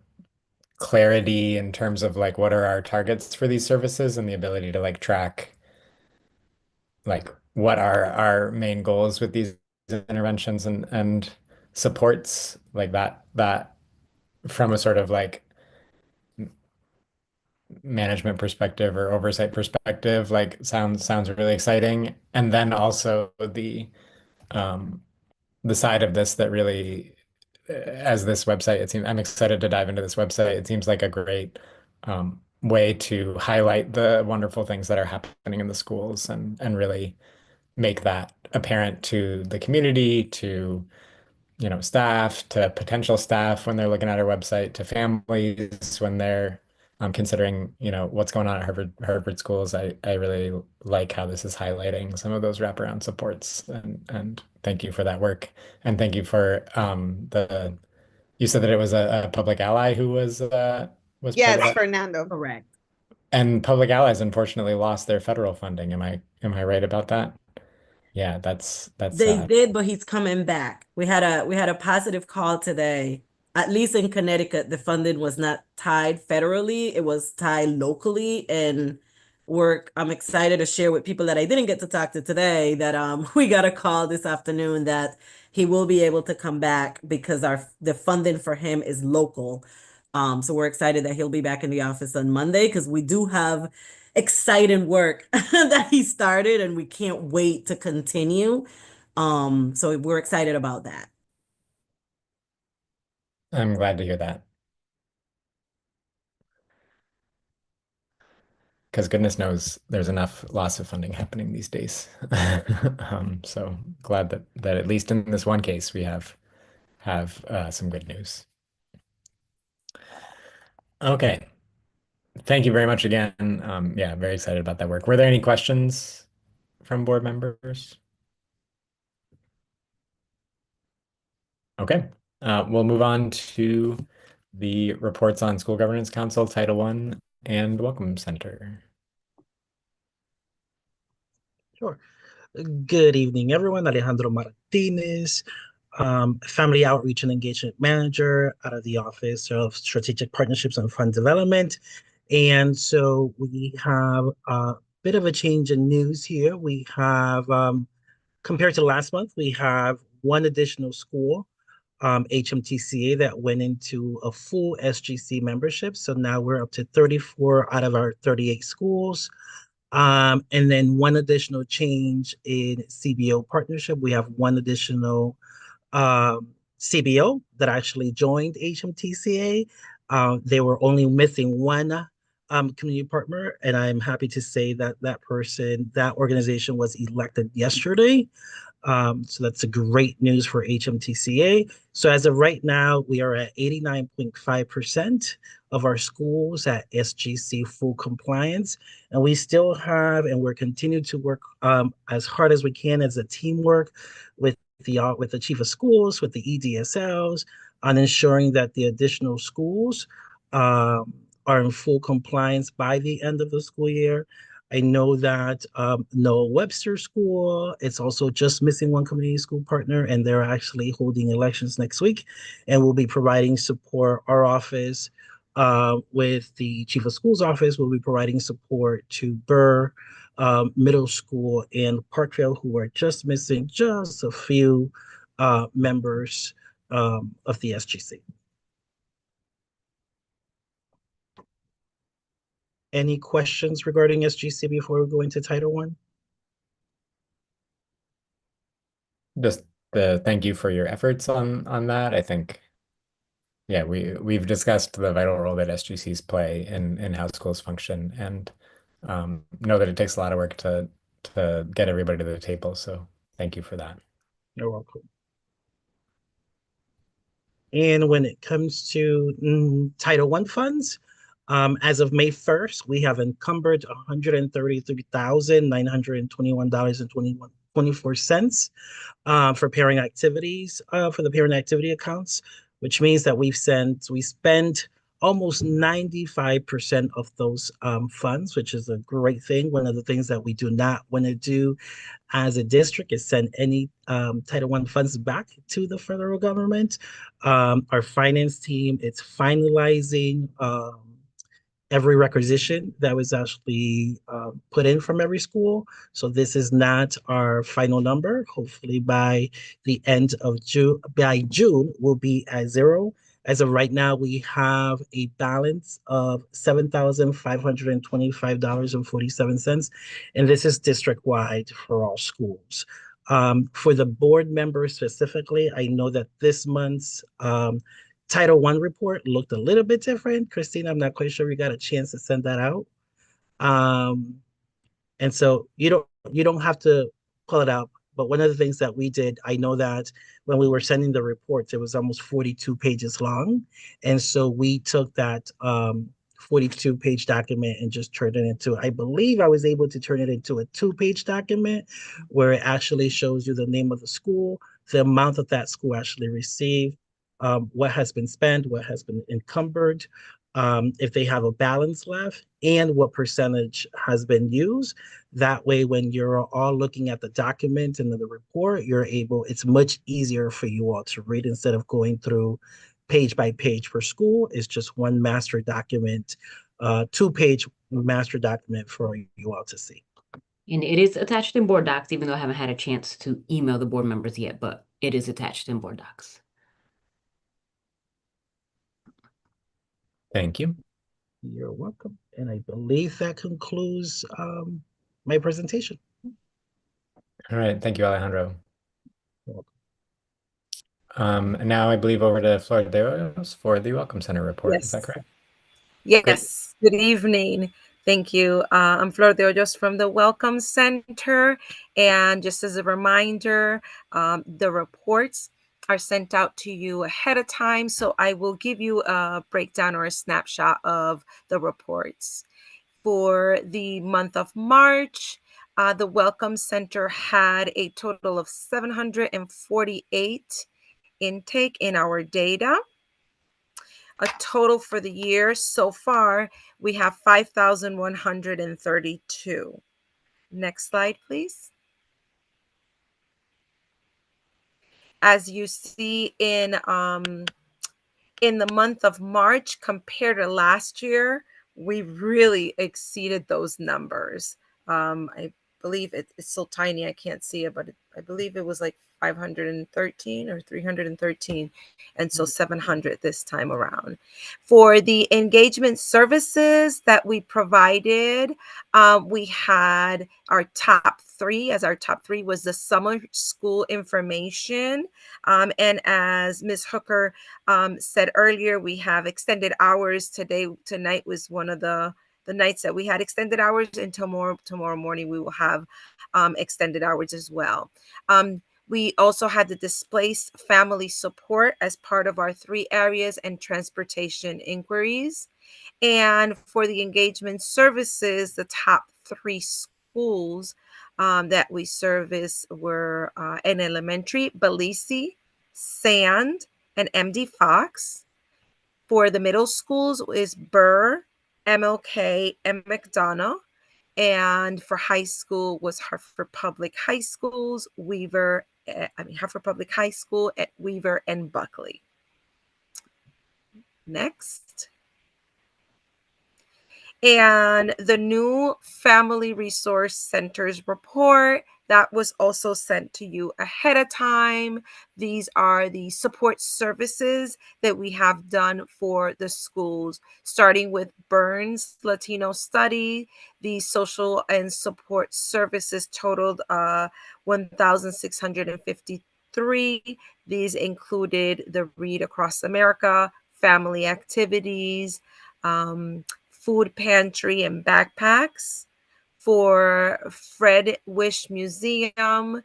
clarity in terms of like what are our targets for these services, and the ability to like track like what are our main goals with these interventions and supports, like that from a sort of like management perspective or oversight perspective, like sounds really exciting. And then also the side of this that really, as this website, it seems, I'm excited to dive into this website. It seems like a great way to highlight the wonderful things that are happening in the schools, and really make that apparent to the community, to, you know, staff, to potential staff when they're looking at our website, to families when they're considering, you know, what's going on at Harvard schools. I really like how this is highlighting some of those wraparound supports, and thank you for that work. And thank you for you said that it was a public ally who was part of Yes, that? Fernando. Correct. And public allies unfortunately lost their federal funding. Am I right about that? Yeah, that's They sad. did, but he's coming back. We had a positive call today. At least in Connecticut, the funding was not tied federally, it was tied locally. And I'm excited to share with people that I didn't get to talk to today that we got a call this afternoon that he will be able to come back because the funding for him is local. So we're excited that he'll be back in the office on Monday because we do have exciting work that he started and we can't wait to continue. So we're excited about that. I'm glad to hear that. Because goodness knows there's enough loss of funding happening these days. So glad that at least in this one case we have some good news. Okay. Thank you very much again. Yeah, very excited about that work. Were there any questions from board members? Okay. We'll move on to the reports on School Governance Council, Title I, and Welcome Center. Sure. Good evening, everyone. Alejandro Martinez, Family Outreach and Engagement Manager out of the Office of Strategic Partnerships and Fund Development. And so we have a bit of a change in news here. We have, compared to last month, we have one additional school, HMTCA, that went into a full SGC membership. So now we're up to 34 out of our 38 schools. And then one additional change in CBO partnership. We have one additional CBO that actually joined HMTCA. They were only missing one community partner, and I'm happy to say that that organization was elected yesterday. So that's a great news for HMTCA. So as of right now, we are at 89.5% of our schools at SGC full compliance. And we still have, and we're continuing to work as hard as we can as a teamwork with the chief of schools, with the EDSLs, on ensuring that the additional schools are in full compliance by the end of the school year. I know that Noah Webster School, it's also just missing one community school partner, and they're actually holding elections next week, and we'll be providing support. Our office with the chief of schools office will be providing support to Burr Middle School and Parkville, who are just missing just a few members of the SGC. Any questions regarding SGC before we go into Title I? Just thank you for your efforts on that. I think, yeah, we've discussed the vital role that SGCs play in how schools function, and know that it takes a lot of work to get everybody to the table. So thank you for that. You're welcome. And when it comes to Title I funds, as of May 1st, we have encumbered $133,921.24 for parent activities, for the parent activity accounts, which means that we spent almost 95% of those funds, which is a great thing. One of the things that we do not want to do as a district is send any Title I funds back to the federal government. Our finance team, it's finalizing every requisition that was actually put in from every school. So this is not our final number. Hopefully by the end of June, we'll be at zero. As of right now, we have a balance of $7,525.47, and this is district-wide for all schools. For the board members specifically, I know that this month's Title I report looked a little bit different. Christine, I'm not quite sure we got a chance to send that out. And so you don't have to pull it out. But one of the things that we did, I know that when we were sending the reports, it was almost 42 pages long. And so we took that 42-page document and just turned it into, I believe I was able to turn it into a 2-page document where it actually shows you the name of the school, the amount that that school actually received, what has been spent, what has been encumbered, if they have a balance left, and what percentage has been used. That way, when you're all looking at the document and the report, it's much easier for you all to read instead of going through page by page per school. It's just one master document, 2-page master document for you all to see. And it is attached in board docs, even though I haven't had a chance to email the board members yet, but it is attached in board docs. Thank you. You're welcome. And I believe that concludes my presentation. All right. Thank you, Alejandro. You're welcome. And now I believe over to Flor de Hoyos for the Welcome Center report. Is that Yes. correct? Yes, good evening. Thank you. I'm Flor de Hoyos from the Welcome Center. And just as a reminder, the reports are sent out to you ahead of time. So I will give you a breakdown or a snapshot of the reports. For the month of March, the Welcome Center had a total of 748 intake in our data. A total for the year so far, we have 5,132. Next slide, please. As you see in the month of March compared to last year, we really exceeded those numbers. I believe it's so tiny I can't see it, but I believe it was like 513 or 313, and so 700 this time around. For the engagement services that we provided, we had our top three. As our top three was the summer school information, and as Ms. Hooker said earlier, we have extended hours today. Tonight was one of the nights that we had extended hours, and tomorrow morning we will have extended hours as well. We also had the displaced family support as part of our 3 areas and transportation inquiries. And for the engagement services, the top 3 schools that we service were in elementary, Belize, Sand, and MD Fox. For the middle schools is Burr, MLK, and McDonough. And for high school was Hartford Public High Schools, Hartford Public High School at Weaver and Buckley. Next. And the new Family Resource Centers report that was also sent to you ahead of time. These are the support services that we have done for the schools, starting with Burns Latino Study. The social and support services totaled 1,653. These included the Read Across America, family activities, food pantry and backpacks. For Fred Wish Museum,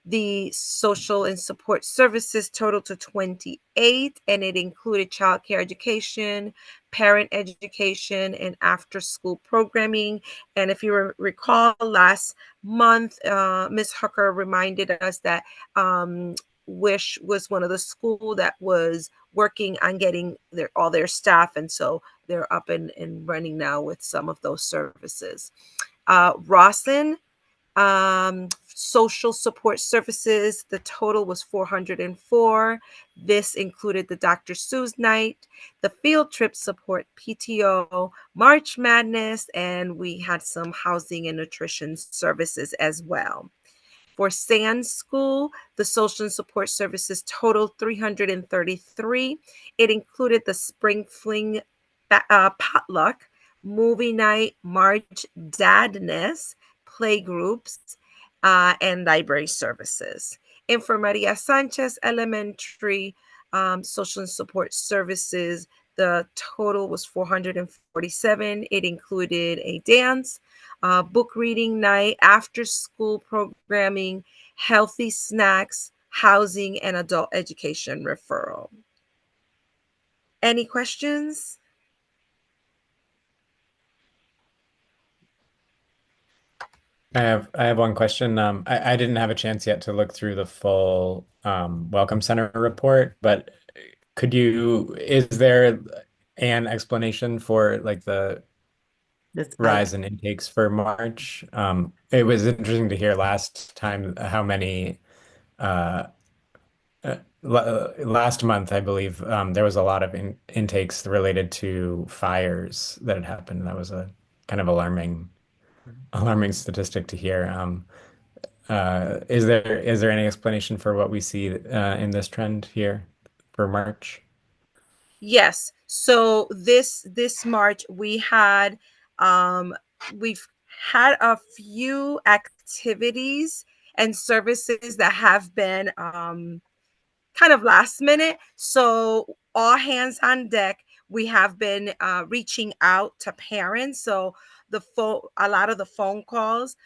the social and support services totaled to 28, and it included childcare education, parent education, and after-school programming. And if you recall, last month, Ms. Hooker reminded us that Wish was one of the school that was working on getting all their staff, and so they're up and running now with some of those services. Rawson social support services, the total was 404. This included the Dr. Seuss night, the field trip support, PTO, March Madness, and we had some housing and nutrition services as well. For Sand School, the social and support services totaled 333. It included the Spring Fling potluck, movie night, March Dadness, play groups, and library services. And for Maria Sanchez Elementary social and support services, the total was 447. It included a dance, book reading night, after school programming, healthy snacks, housing, and adult education referral. Any questions? I have one question. I didn't have a chance yet to look through the full Welcome Center report, but is there an explanation for like the rise in intakes for March? It was interesting to hear last time how many last month, I believe, there was a lot of intakes related to fires that had happened. That was a kind of alarming statistic to hear. Is there any explanation for what we see in this trend here for March? Yes. So this March we've had a few activities and services that have been kind of last minute. So all hands on deck. We have been reaching out to parents. So a lot of the phone calls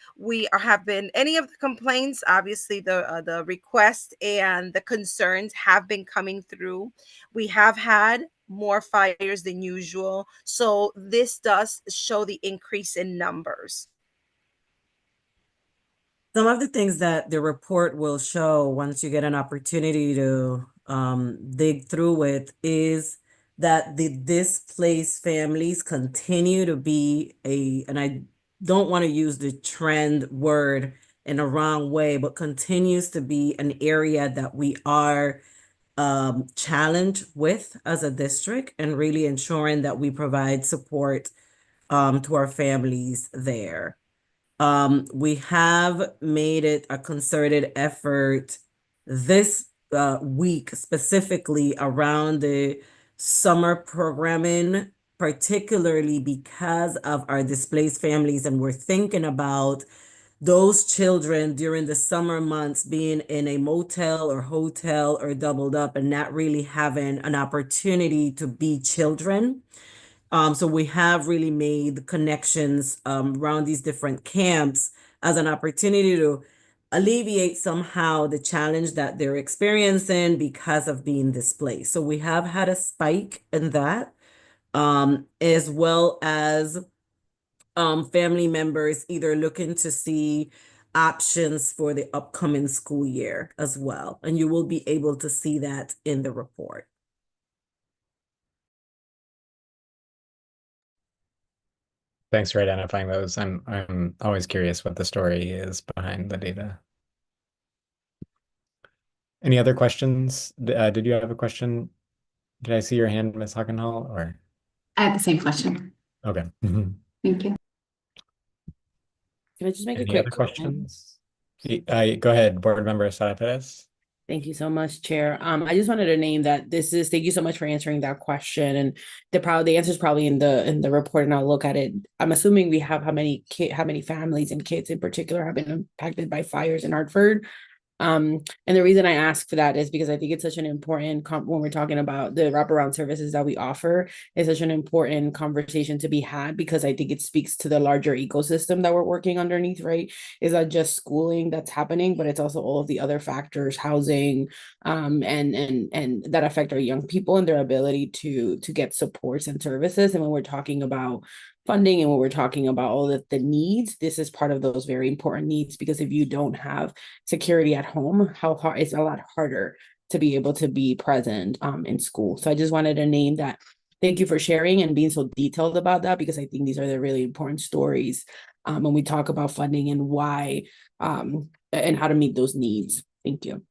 have been any of the complaints. Obviously, the requests and the concerns have been coming through. We have had more fires than usual. So this does show the increase in numbers. Some of the things that the report will show once you get an opportunity to dig through it is that the displaced families continue to be and I don't want to use the trend word in a wrong way, but continues to be an area that we are challenged with as a district, and really ensuring that we provide support to our families there. We have made it a concerted effort this week, specifically around the summer programming, particularly because of our displaced families. And we're thinking about those children during the summer months being in a motel or hotel or doubled up and not really having an opportunity to be children. So we have really made connections around these different camps as an opportunity to alleviate somehow the challenge that they're experiencing because of being displaced. So we have had a spike in that, as well as family members either looking to see options for the upcoming school year as well. And you will be able to see that in the report. Thanks for identifying those. I'm always curious what the story is behind the data. Any other questions? Did you have a question? Did I see your hand, Ms. Hockenhall, or? I have the same question. Okay. Thank you. Can I just make a Any quick other comment? questions? Go ahead, Board Member Sara Perez. Thank you so much, Chair. I just wanted to name that thank you so much for answering that question. And the answer is probably in the report, and I'll look at it. I'm assuming we have how many families and kids in particular have been impacted by fires in Hartford. And the reason I ask for that is because I think it's such an important when we're talking about the wraparound services that we offer, it's such an important conversation to be had, because I think it speaks to the larger ecosystem that we're working underneath, right? Is not just schooling that's happening, but it's also all of the other factors, housing, and that affect our young people and their ability to get supports and services. And when we're talking about funding and when we're talking about all of the needs, this is part of those very important needs, because if you don't have security at home, it's a lot harder to be able to be present in school. So I just wanted to name that. Thank you for sharing and being so detailed about that, because I think these are the really important stories when we talk about funding and why and how to meet those needs. Thank you.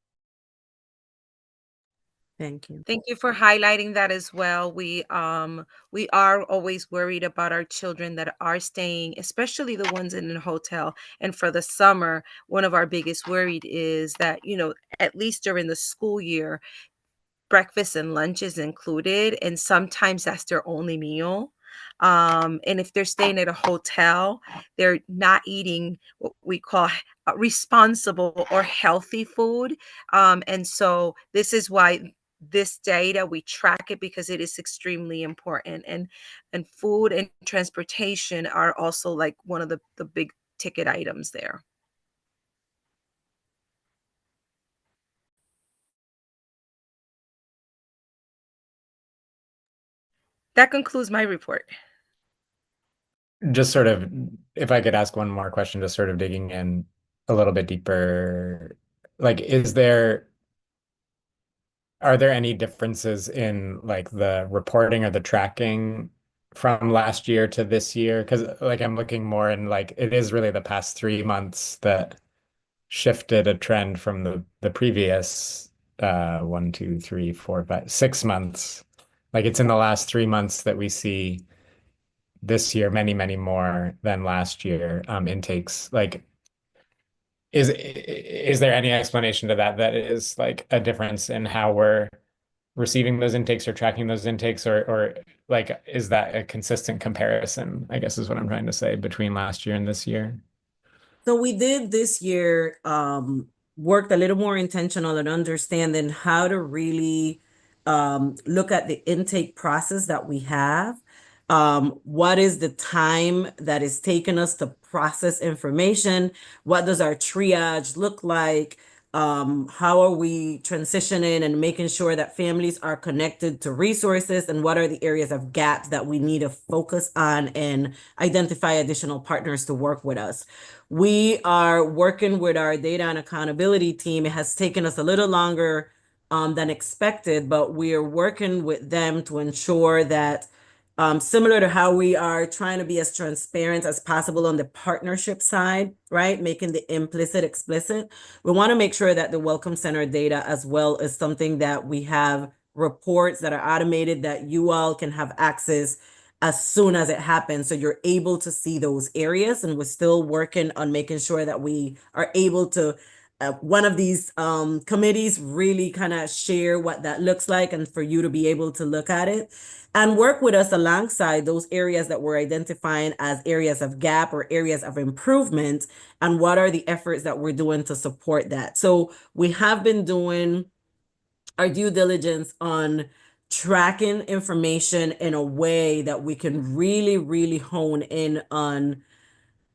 Thank you. Thank you for highlighting that as well. We are always worried about our children that are staying, especially the ones in a hotel. And for the summer, one of our biggest worries is that, at least during the school year, breakfast and lunch is included, and sometimes that's their only meal. And if they're staying at a hotel, they're not eating what we call responsible or healthy food. And so this is why this data, we track it, because it is extremely important. And food and transportation are also like one of the big ticket items there. That concludes my report. Just sort of, if I could ask one more question, just sort of digging in a little bit deeper, like, are there any differences in like the reporting or the tracking from last year to this year? Because like I'm looking more in like it is really the past 3 months that shifted a trend from the previous 1, 2, 3, 4, 5, 6 months. Like it's in the last 3 months that we see this year many, many more than last year intakes. Like is there any explanation to that is like a difference in how we're receiving those intakes or tracking those intakes, or like, is that a consistent comparison, I guess is what I'm trying to say, between last year and this year? So we did this year, worked a little more intentional and understanding how to really look at the intake process that we have. What is the time that is taking us to process information? What does our triage look like? How are we transitioning and making sure that families are connected to resources? And what are the areas of gaps that we need to focus on and identify additional partners to work with us? We are working with our data and accountability team. It has taken us a little longer than expected, but we are working with them to ensure that similar to how we are trying to be as transparent as possible on the partnership side, right? Making the implicit explicit. We want to make sure that the Welcome Center data as well is something that we have reports that are automated that you all can have access as soon as it happens. So you're able to see those areas, and we're still working on making sure that we are able to one of these committees really kind of share what that looks like and for you to be able to look at it and work with us alongside those areas that we're identifying as areas of gap or areas of improvement, and what are the efforts that we're doing to support that. So we have been doing our due diligence on tracking information in a way that we can really, really hone in on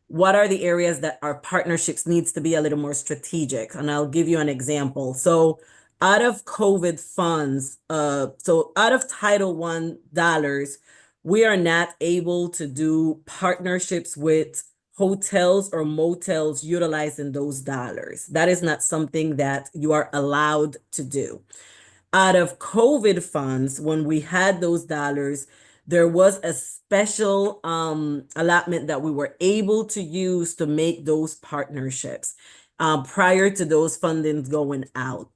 what are the areas that our partnerships needs to be a little more strategic. And I'll give you an example. So out of COVID funds, so out of Title I dollars, we are not able to do partnerships with hotels or motels utilizing those dollars. That is not something that you are allowed to do. Out of COVID funds, when we had those dollars, there was a special allotment that we were able to use to make those partnerships prior to those fundings going out.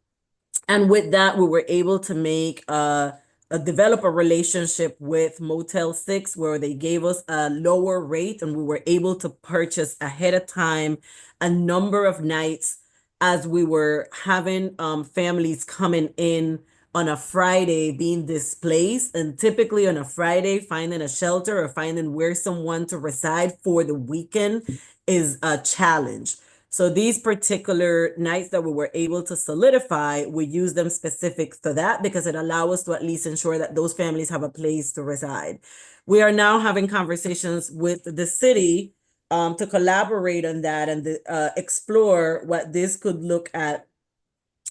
And with that, we were able to make develop a relationship with Motel 6 where they gave us a lower rate, and we were able to purchase ahead of time a number of nights as we were having families coming in on a Friday being displaced. And typically on a Friday, finding a shelter or finding where someone to reside for the weekend is a challenge. So these particular nights that we were able to solidify, we use them specific to that because it allows us to at least ensure that those families have a place to reside. We are now having conversations with the city to collaborate on that and explore what this could look at,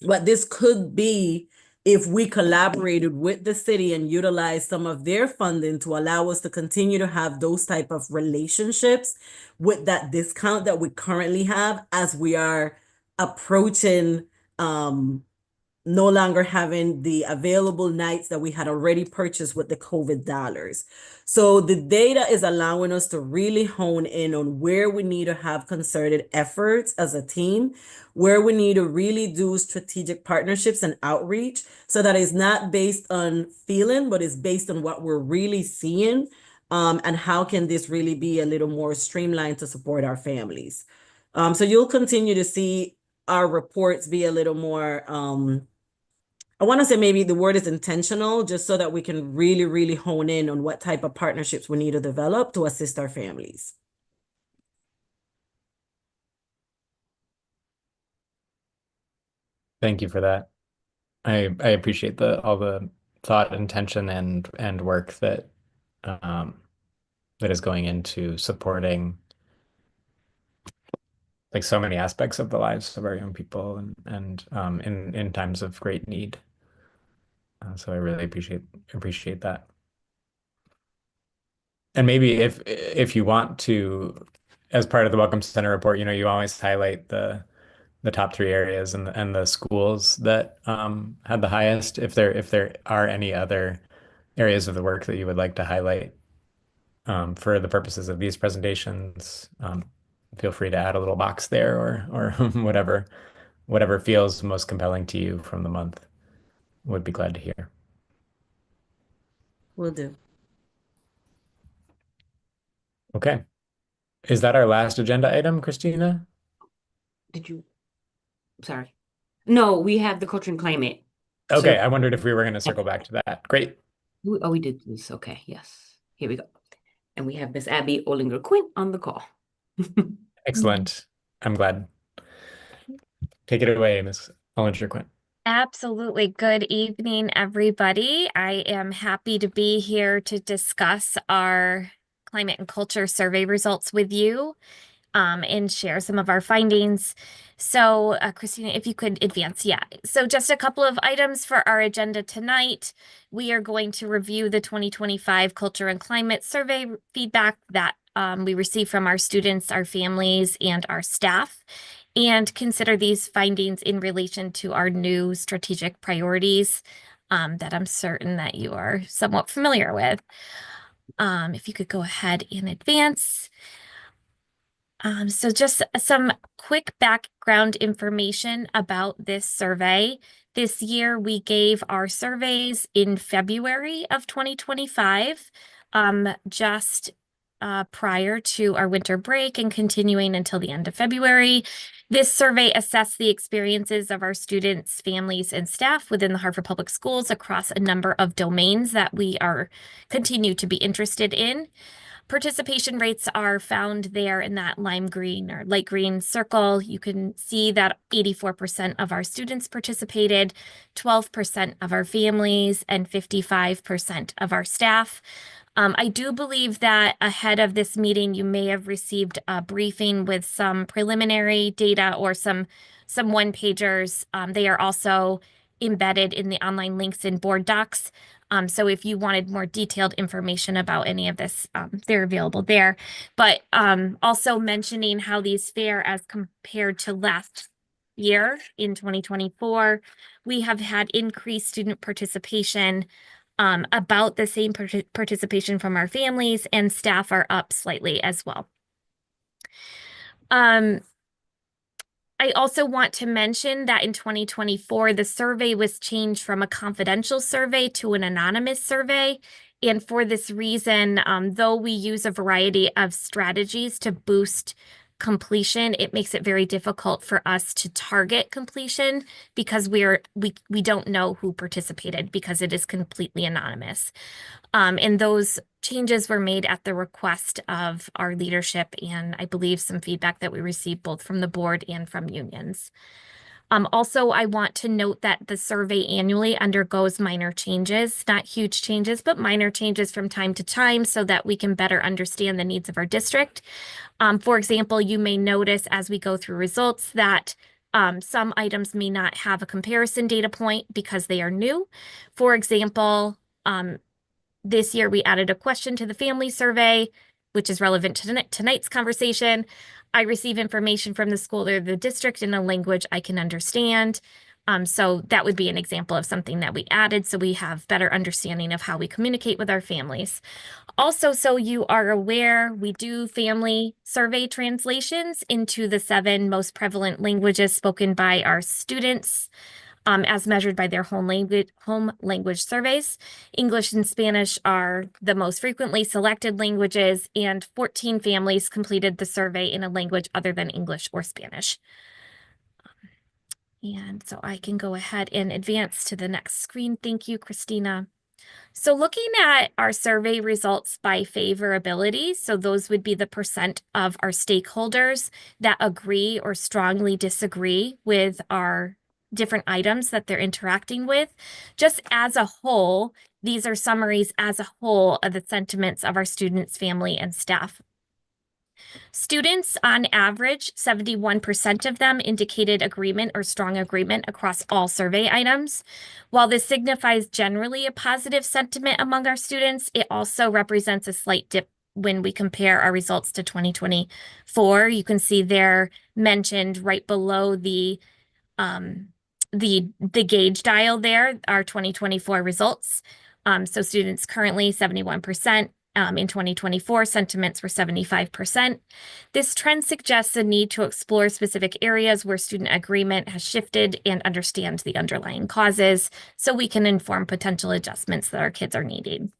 what this could be if we collaborated with the city and utilized some of their funding to allow us to continue to have those type of relationships with that discount that we currently have as we are approaching no longer having the available nights that we had already purchased with the COVID dollars. So the data is allowing us to really hone in on where we need to have concerted efforts as a team, where we need to really do strategic partnerships and outreach so that it's not based on feeling, but it's based on what we're really seeing, and how can this really be a little more streamlined to support our families. So you'll continue to see our reports be a little more, I want to say maybe the word is intentional, just so that we can really, really hone in on what type of partnerships we need to develop to assist our families. Thank you for that. I appreciate all the thought, intention, and work that that is going into supporting like so many aspects of the lives of our young people and in times of great need. So I really appreciate that. And maybe if you want to, as part of the Welcome Center report, you always highlight the top 3 areas and the schools that had the highest. If there are any other areas of the work that you would like to highlight for the purposes of these presentations, feel free to add a little box there or whatever feels most compelling to you from the month. Would be glad to hear. Will do. Okay. Is that our last agenda item, Christina? Sorry. No, we have the culture and climate. Okay, I wondered if we were going to circle back to that. Great. Oh, we did this. Okay, yes. Here we go. And we have Miss Abby Olinger Quinn on the call. Excellent. I'm glad. Take it away, Ms. Olinger Quinn. Absolutely. Good evening, everybody. I am happy to be here to discuss our climate and culture survey results with you and share some of our findings. So, Christina, if you could advance. Yeah. So just a couple of items for our agenda tonight. We are going to review the 2025 Culture and Climate Survey feedback that we received from our students, our families, and our staff, and consider these findings in relation to our new strategic priorities that I'm certain that you are somewhat familiar with. If you could go ahead and advance. So just some quick background information about this survey. This year, we gave our surveys in February of 2025, just prior to our winter break and continuing until the end of February. This survey assessed the experiences of our students, families, and staff within the Hartford Public Schools across a number of domains that we continue to be interested in. Participation rates are found there in that lime green or light green circle. You can see that 84% of our students participated, 12% of our families, and 55% of our staff. I do believe that ahead of this meeting, you may have received a briefing with some preliminary data or some one-pagers. They are also embedded in the online links in board docs. So if you wanted more detailed information about any of this, they're available there. But also mentioning how these fare as compared to last year in 2024, we have had increased student participation, about the same participation from our families, and staff are up slightly as well. I also want to mention that in 2024, the survey was changed from a confidential survey to an anonymous survey. And for this reason, though we use a variety of strategies to boost completion, it makes it very difficult for us to target completion because we don't know who participated because it is completely anonymous. And those changes were made at the request of our leadership and I believe some feedback that we received both from the board and from unions. Also, I want to note that the survey annually undergoes minor changes, not huge changes, but minor changes from time to time so that we can better understand the needs of our district. For example, you may notice as we go through results that some items may not have a comparison data point because they are new. For example, this year we added a question to the family survey, which is relevant to tonight's conversation. I receive information from the school or the district in a language I can understand. So that would be an example of something that we added so we have better understanding of how we communicate with our families. Also, so you are aware, we do family survey translations into the 7 most prevalent languages spoken by our students, as measured by their home language surveys. English and Spanish are the most frequently selected languages, and 14 families completed the survey in a language other than English or Spanish. And so I can go ahead and advance to the next screen. Thank you, Christina. So looking at our survey results by favorability, so those would be the percent of our stakeholders that agree or strongly disagree with our different items that they're interacting with. Just as a whole, these are summaries as a whole of the sentiments of our students, family, and staff. Students, on average, 71% of them indicated agreement or strong agreement across all survey items. While this signifies generally a positive sentiment among our students, it also represents a slight dip when we compare our results to 2024. You can see they're mentioned right below the gauge dial there, our 2024 results. So students currently 71%. In 2024, sentiments were 75%. This trend suggests a need to explore specific areas where student agreement has shifted and understand the underlying causes so we can inform potential adjustments that our kids are needing.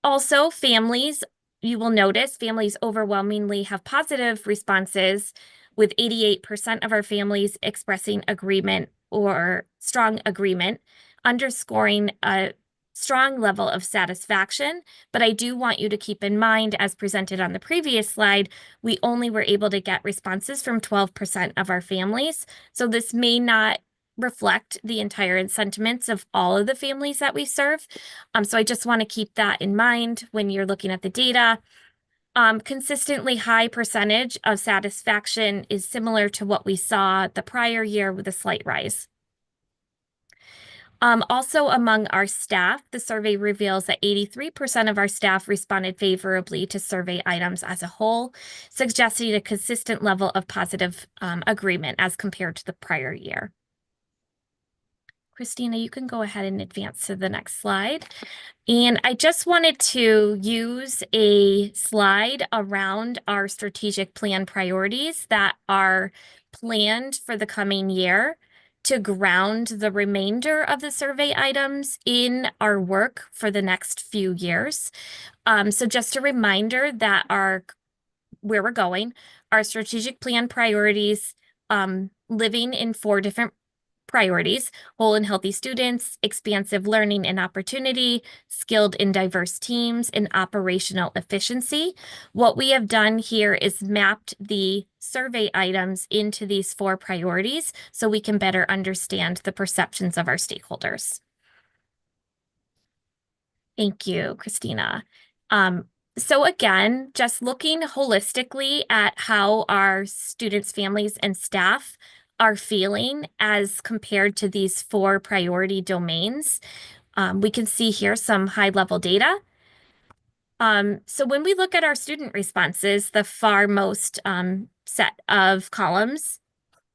Also, families, you will notice families overwhelmingly have positive responses, with 88% of our families expressing agreement or strong agreement, underscoring a strong level of satisfaction. But I do want you to keep in mind, as presented on the previous slide, we only were able to get responses from 12% of our families. So this may not reflect the entire sentiments of all of the families that we serve. So I just want to keep that in mind when you're looking at the data. Consistently high percentage of satisfaction is similar to what we saw the prior year with a slight rise. Also among our staff, the survey reveals that 83% of our staff responded favorably to survey items as a whole, suggesting a consistent level of positive agreement as compared to the prior year. Christina, you can go ahead and advance to the next slide. And I just wanted to use a slide around our strategic plan priorities that are planned for the coming year to ground the remainder of the survey items in our work for the next few years. So just a reminder that where we're going, our strategic plan priorities, living in 4 different priorities: whole and healthy students, expansive learning and opportunity, skilled and diverse teams, and operational efficiency. What we have done here is mapped the survey items into these 4 priorities so we can better understand the perceptions of our stakeholders. Thank you, Christina. So again, just looking holistically at how our students, families, and staff are feeling as compared to these 4 priority domains. We can see here some high-level data. So when we look at our student responses, the far most set of columns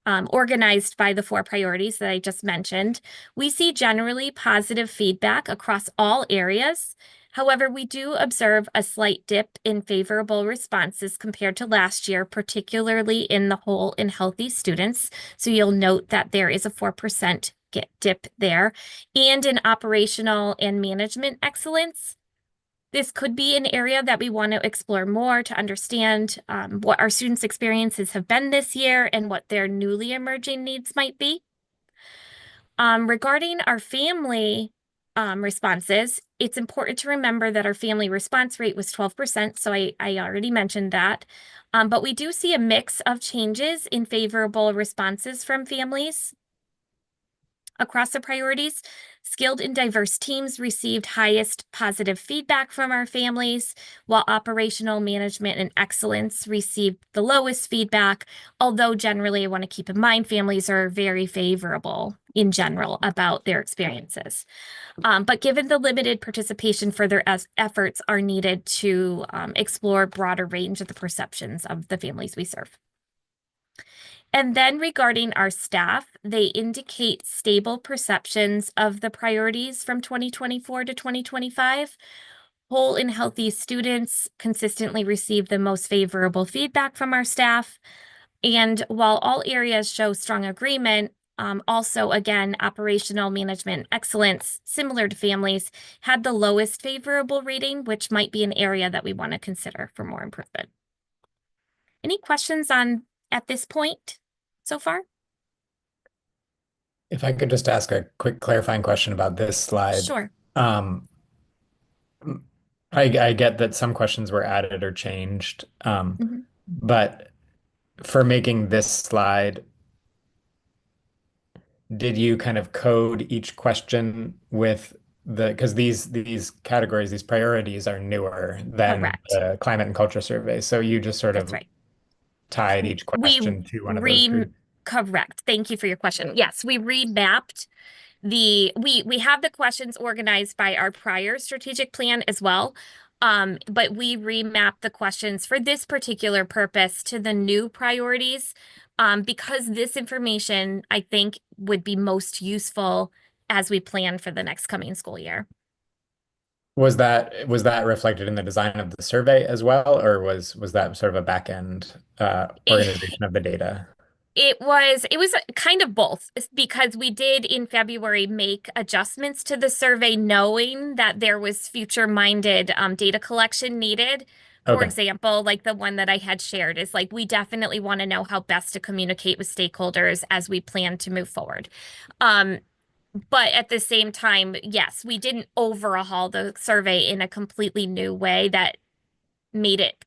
organized by the 4 priorities that I just mentioned, we see generally positive feedback across all areas. However, we do observe a slight dip in favorable responses compared to last year, particularly in the whole and healthy students. So you'll note that there is a 4% dip there. And in operational and management excellence, this could be an area that we want to explore more to understand what our students' experiences have been this year and what their newly emerging needs might be. Regarding our family responses, it's important to remember that our family response rate was 12%, so I already mentioned that. But we do see a mix of changes in favorable responses from families across the priorities. Skilled and diverse teams received highest positive feedback from our families, while operational management and excellence received the lowest feedback, although generally I want to keep in mind families are very favorable in general about their experiences. But given the limited participation, further efforts are needed to explore a broader range of the perceptions of the families we serve. And then regarding our staff, they indicate stable perceptions of the priorities from 2024 to 2025. Whole and healthy students consistently receive the most favorable feedback from our staff. And while all areas show strong agreement, also, again, operational management excellence, similar to families, had the lowest favorable rating, which might be an area that we want to consider for more improvement. Any questions at this point so far? If I could just ask a quick clarifying question about this slide. Sure. I get that some questions were added or changed, but for making this slide, did you kind of code each question with because these categories, these priorities are newer than the climate and culture survey. So you just sort of tied each question to one of those groups. Correct. Thank you for your question. Yes, we remapped we have the questions organized by our prior strategic plan as well. But we remapped the questions for this particular purpose to the new priorities, because this information, I think, would be most useful as we plan for the next coming school year. Was that reflected in the design of the survey as well, or was that sort of a back end organization of the data? It was kind of both, because we did in February make adjustments to the survey knowing that there was future-minded data collection needed. For Okay. example, like the one that I had shared is like, we definitely want to know how best to communicate with stakeholders as we plan to move forward. But at the same time, yes, we didn't overhaul the survey in a completely new way that made it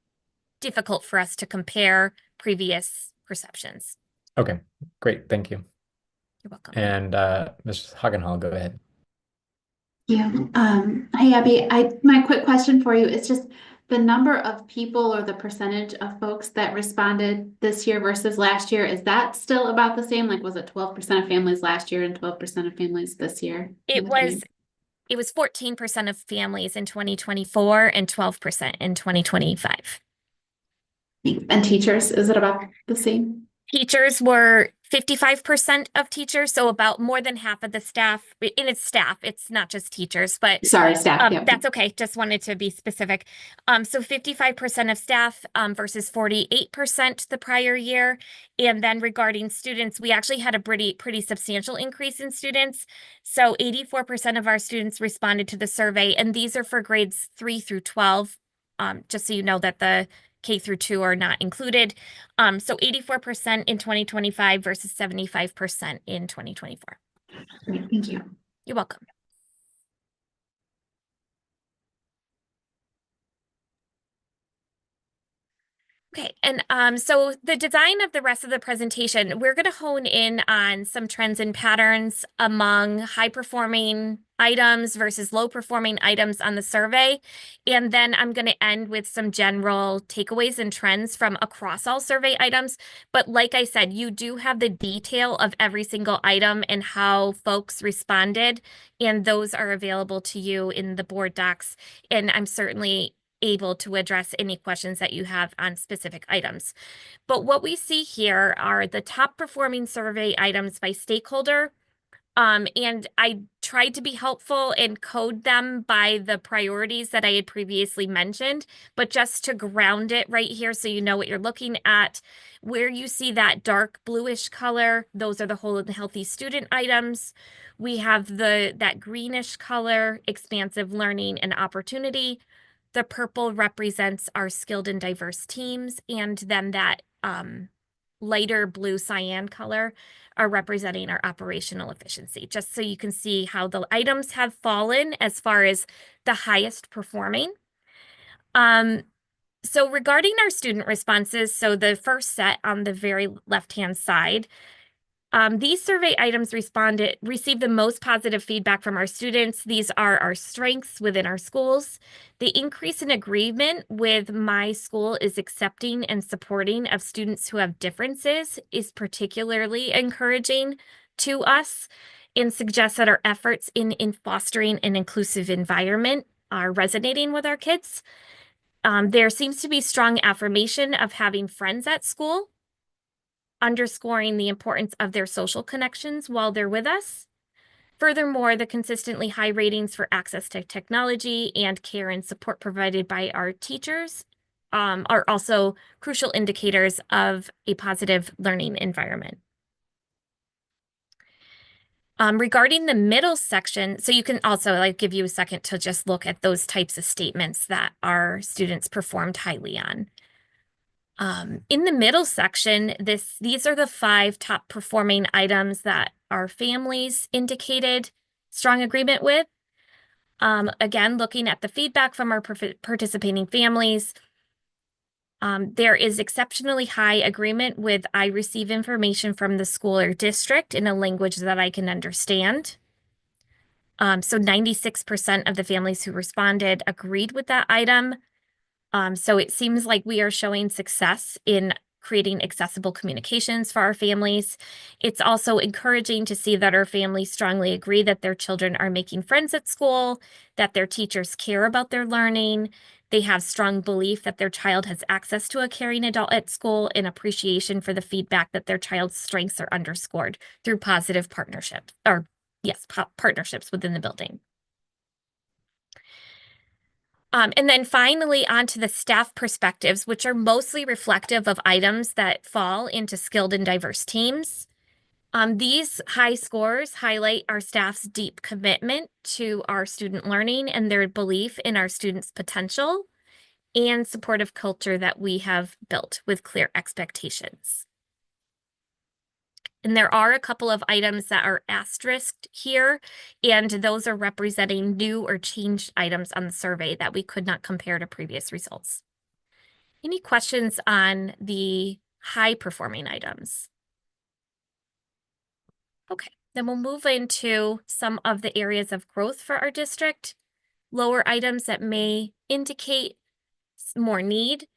difficult for us to compare previous perceptions. Okay, great. Thank you. You're welcome. And Ms. Hagenhall, go ahead. Yeah. Hey, Abby, my quick question for you is just the number of people or the percentage of folks that responded this year versus last year. Is that still about the same? Like, was it 12% of families last year and 12% of families this year? It was 14% of families in 2024 and 12% in 2025. And teachers, is it about the same? Teachers were 55% of teachers, so about more than half of the staff. And it's staff, it's not just teachers, but Sorry, staff. Yep. that's okay. Just wanted to be specific. So 55% of staff versus 48% the prior year. And then regarding students, we actually had a pretty substantial increase in students. So 84% of our students responded to the survey, and these are for grades 3 through 12. Just so you know that the K through 2 are not included. So 84% in 2025 versus 75% in 2024. Great, thank you. You're welcome. Okay, and so the design of the rest of the presentation, we're going to hone in on some trends and patterns among high-performing items versus low-performing items on the survey. And then I'm going to end with some general takeaways and trends from across all survey items. But like I said, you do have the detail of every single item and how folks responded, and those are available to you in the board docs. And I'm certainly able to address any questions that you have on specific items. But what we see here are the top performing survey items by stakeholder. And I tried to be helpful and code them by the priorities that I had previously mentioned, but just to ground it right here so you know what you're looking at, where you see that dark bluish color, those are the whole and healthy student items. We have that greenish color, expansive learning and opportunity. The purple represents our skilled and diverse teams, and then that lighter blue cyan color are representing our operational efficiency, just so you can see how the items have fallen as far as the highest performing. So regarding our student responses, so the first set on the very left-hand side, these survey items received the most positive feedback from our students. These are our strengths within our schools. The increase in agreement with my school is accepting and supporting of students who have differences is particularly encouraging to us and suggests that our efforts in fostering an inclusive environment are resonating with our kids. There seems to be strong affirmation of having friends at school, underscoring the importance of their social connections while they're with us. Furthermore, the consistently high ratings for access to technology and care and support provided by our teachers are also crucial indicators of a positive learning environment. Regarding the middle section, so you can also give you a second to just look at those types of statements that our students performed highly on. In the middle section, these are the 5 top performing items that our families indicated strong agreement with. Again, looking at the feedback from our participating families, there is exceptionally high agreement with I receive information from the school or district in a language that I can understand. So 96% of the families who responded agreed with that item. So it seems like we are showing success in creating accessible communications for our families. It's also encouraging to see that our families strongly agree that their children are making friends at school, that their teachers care about their learning. They have strong belief that their child has access to a caring adult at school and appreciation for the feedback that their child's strengths are underscored through positive partnerships, partnerships within the building. And then finally, onto the staff perspectives, which are mostly reflective of items that fall into skilled and diverse teams. These high scores highlight our staff's deep commitment to our student learning and their belief in our students' potential. and supportive culture that we have built with clear expectations. And there are a couple of items that are asterisked here, and those are representing new or changed items on the survey that we could not compare to previous results. Any questions on the high performing items? Okay, then we'll move into some of the areas of growth for our district, lower items that may indicate more need.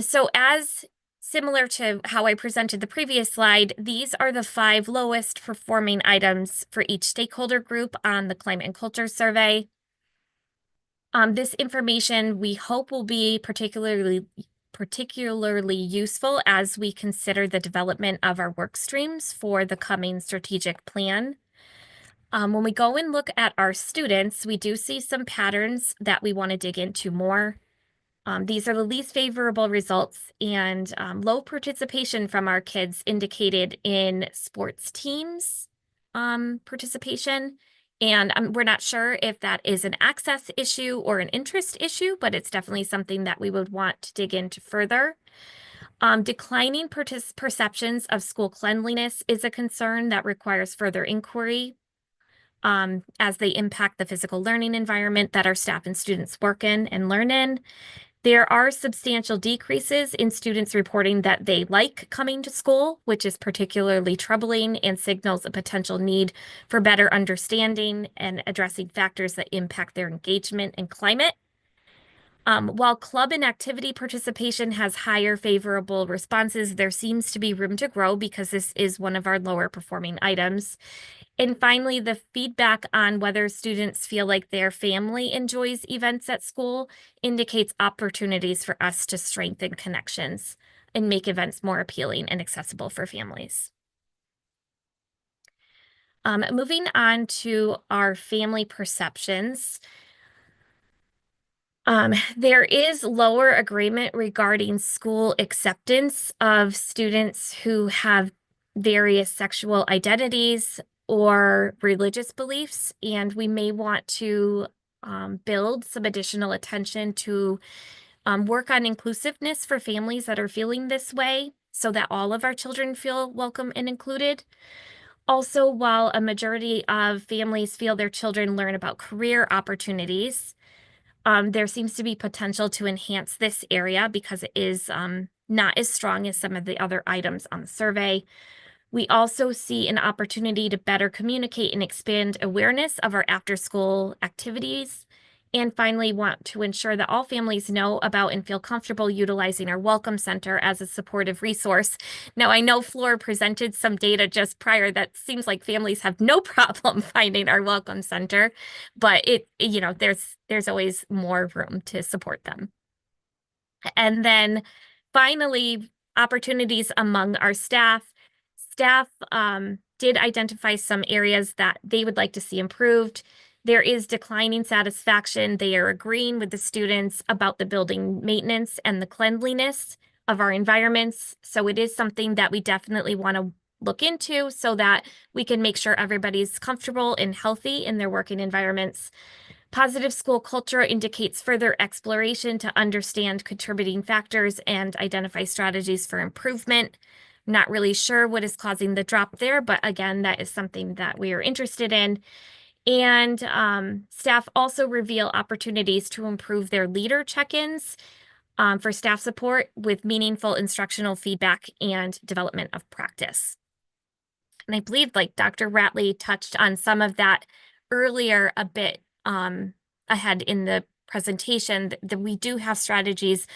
So as similar to how I presented the previous slide, these are the 5 lowest performing items for each stakeholder group on the Climate and Culture Survey. This information we hope will be particularly useful as we consider the development of our work streams for the coming strategic plan. When we go and look at our students, we do see some patterns that we want to dig into more. These are the least favorable results, and low participation from our kids indicated in sports teams participation. And we're not sure if that is an access issue or an interest issue, but it's definitely something that we would want to dig into further. Declining perceptions of school cleanliness is a concern that requires further inquiry as they impact the physical learning environment that our staff and students work in and learn in. There are substantial decreases in students reporting that they like coming to school, which is particularly troubling and signals a potential need for better understanding and addressing factors that impact their engagement and climate. While club and activity participation has higher favorable responses, there seems to be room to grow because this is one of our lower performing items. And finally, the feedback on whether students feel like their family enjoys events at school indicates opportunities for us to strengthen connections and make events more appealing and accessible for families. Moving on to our family perceptions. There is lower agreement regarding school acceptance of students who have various sexual identities or religious beliefs, and we may want to build some additional attention to work on inclusiveness for families that are feeling this way so that all of our children feel welcome and included. Also, while a majority of families feel their children learn about career opportunities, there seems to be potential to enhance this area because it is not as strong as some of the other items on the survey. We also see an opportunity to better communicate and expand awareness of our after-school activities. And finally, want to ensure that all families know about and feel comfortable utilizing our Welcome Center as a supportive resource. Now, I know Flor presented some data just prior that seems like families have no problem finding our Welcome Center, but there's always more room to support them. And then finally, opportunities among our staff. Staff did identify some areas that they would like to see improved. There is declining satisfaction. They are agreeing with the students about the building maintenance and the cleanliness of our environments. So it is something that we definitely want to look into so that we can make sure everybody's comfortable and healthy in their working environments. Positive school culture indicates further exploration to understand contributing factors and identify strategies for improvement. Not really sure what is causing the drop there, but again, that is something that we are interested in. And staff also reveal opportunities to improve their leader check-ins for staff support with meaningful instructional feedback and development of practice. And I believe like Dr. Ratley touched on some of that earlier a bit ahead in the presentation, that we do have strategies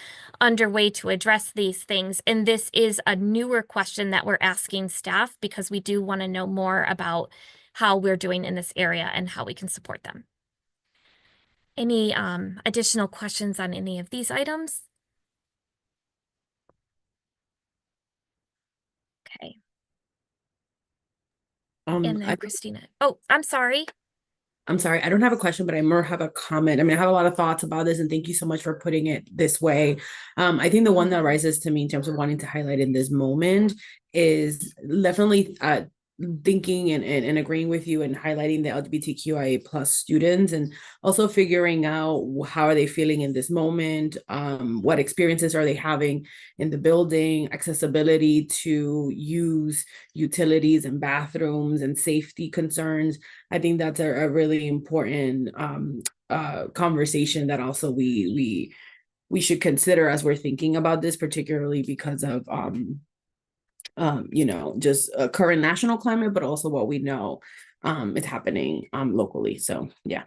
underway to address these things. And this is a newer question that we're asking staff because we do want to know more about how we're doing in this area and how we can support them. Any additional questions on any of these items? Okay. And then Christina. Oh, I'm sorry. I don't have a question, but I more have a comment. I mean, I have a lot of thoughts about this, and thank you so much for putting it this way. I think the one that rises to me in terms of wanting to highlight in this moment is definitely thinking and agreeing with you and highlighting the LGBTQIA plus students, and also figuring out how are they feeling in this moment, what experiences are they having in the building, accessibility to use utilities and bathrooms and safety concerns. I think that's a really important conversation that also we should consider as we're thinking about this, particularly because of just current national climate, but also what we know is happening locally. So yeah.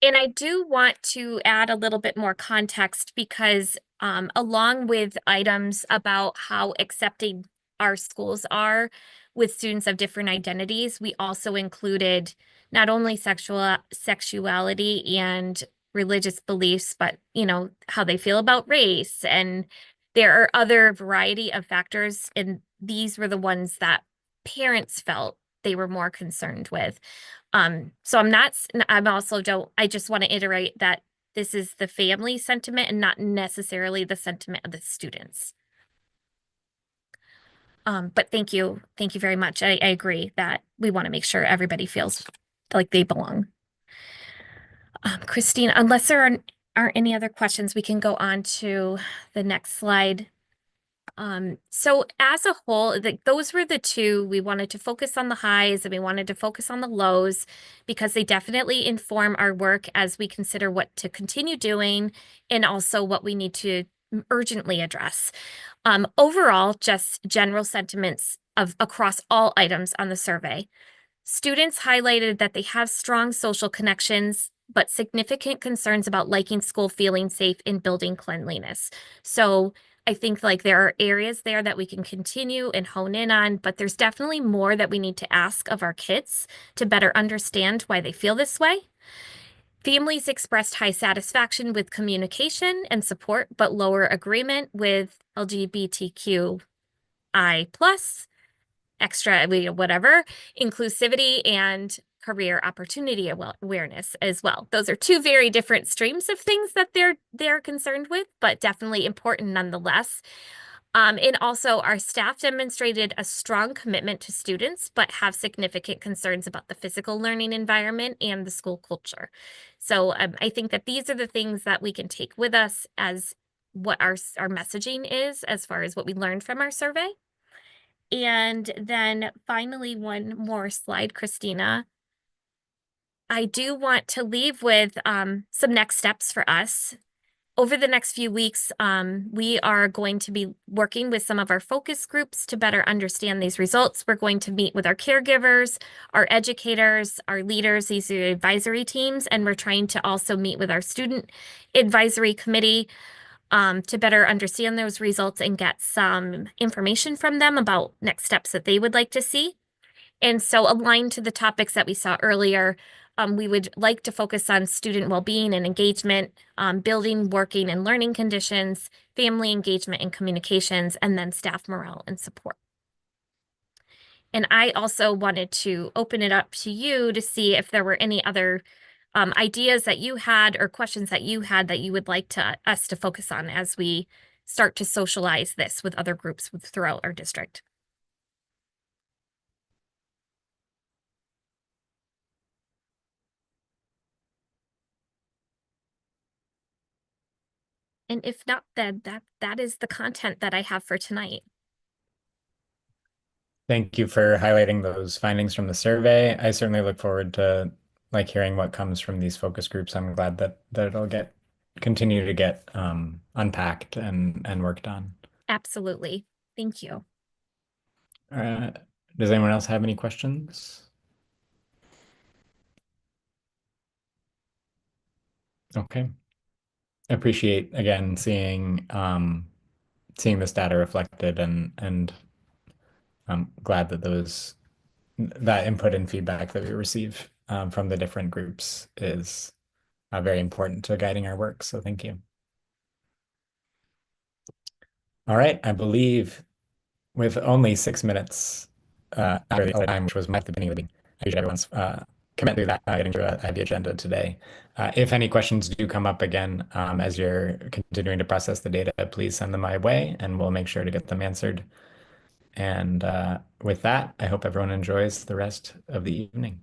And I do want to add a little bit more context because along with items about how accepting our schools are with students of different identities, we also included not only sexuality and religious beliefs, but how they feel about race. And there are other variety of factors, and these were the ones that parents felt they were more concerned with. So I just want to iterate that this is the family sentiment and not necessarily the sentiment of the students. But thank you very much. I agree that we want to make sure everybody feels like they belong. Christine, unless there aren't any other questions, we can go on to the next slide. So as a whole, those were the two. We wanted to focus on the highs and we wanted to focus on the lows because they definitely inform our work as we consider what to continue doing and also what we need to urgently address. Overall, just general sentiments across all items on the survey. Students highlighted that they have strong social connections, but significant concerns about liking school, feeling safe, and building cleanliness. So I think there are areas there that we can continue and hone in on, but there's definitely more that we need to ask of our kids to better understand why they feel this way. Families expressed high satisfaction with communication and support, but lower agreement with LGBTQI+, extra, whatever, inclusivity and career opportunity awareness as well. Those are two very different streams of things that they're concerned with, but definitely important nonetheless. And also our staff demonstrated a strong commitment to students, but have significant concerns about the physical learning environment and the school culture. So I think that these are the things that we can take with us as what our messaging is as far as what we learned from our survey. And then finally, one more slide, Christina. I do want to leave with some next steps for us. Over the next few weeks, we are going to be working with some of our focus groups to better understand these results. We're going to meet with our caregivers, our educators, our leaders, these are advisory teams, and we're trying to also meet with our student advisory committee to better understand those results and get some information from them about next steps that they would like to see. And so aligned to the topics that we saw earlier, we would like to focus on student well-being and engagement, building, working, and learning conditions, family engagement and communications, and then staff morale and support. And I also wanted to open it up to you to see if there were any other ideas that you had or questions that you had that you would like us to focus on as we start to socialize this with other groups throughout our district. And if not, then that is the content that I have for tonight. Thank you for highlighting those findings from the survey. I certainly look forward to hearing what comes from these focus groups. I'm glad that it'll continue to get unpacked and worked on. Absolutely. Thank you. Does anyone else have any questions? Okay. Appreciate again seeing this data reflected, and I'm glad that that input and feedback that we receive from the different groups is very important to guiding our work. So thank you. All right, I believe with only 6 minutes after the time, which was at the beginning of the meeting, I usually everyone's commit through that, getting through a heavy agenda today. If any questions do come up again as you're continuing to process the data, please send them my way and we'll make sure to get them answered. And with that, I hope everyone enjoys the rest of the evening.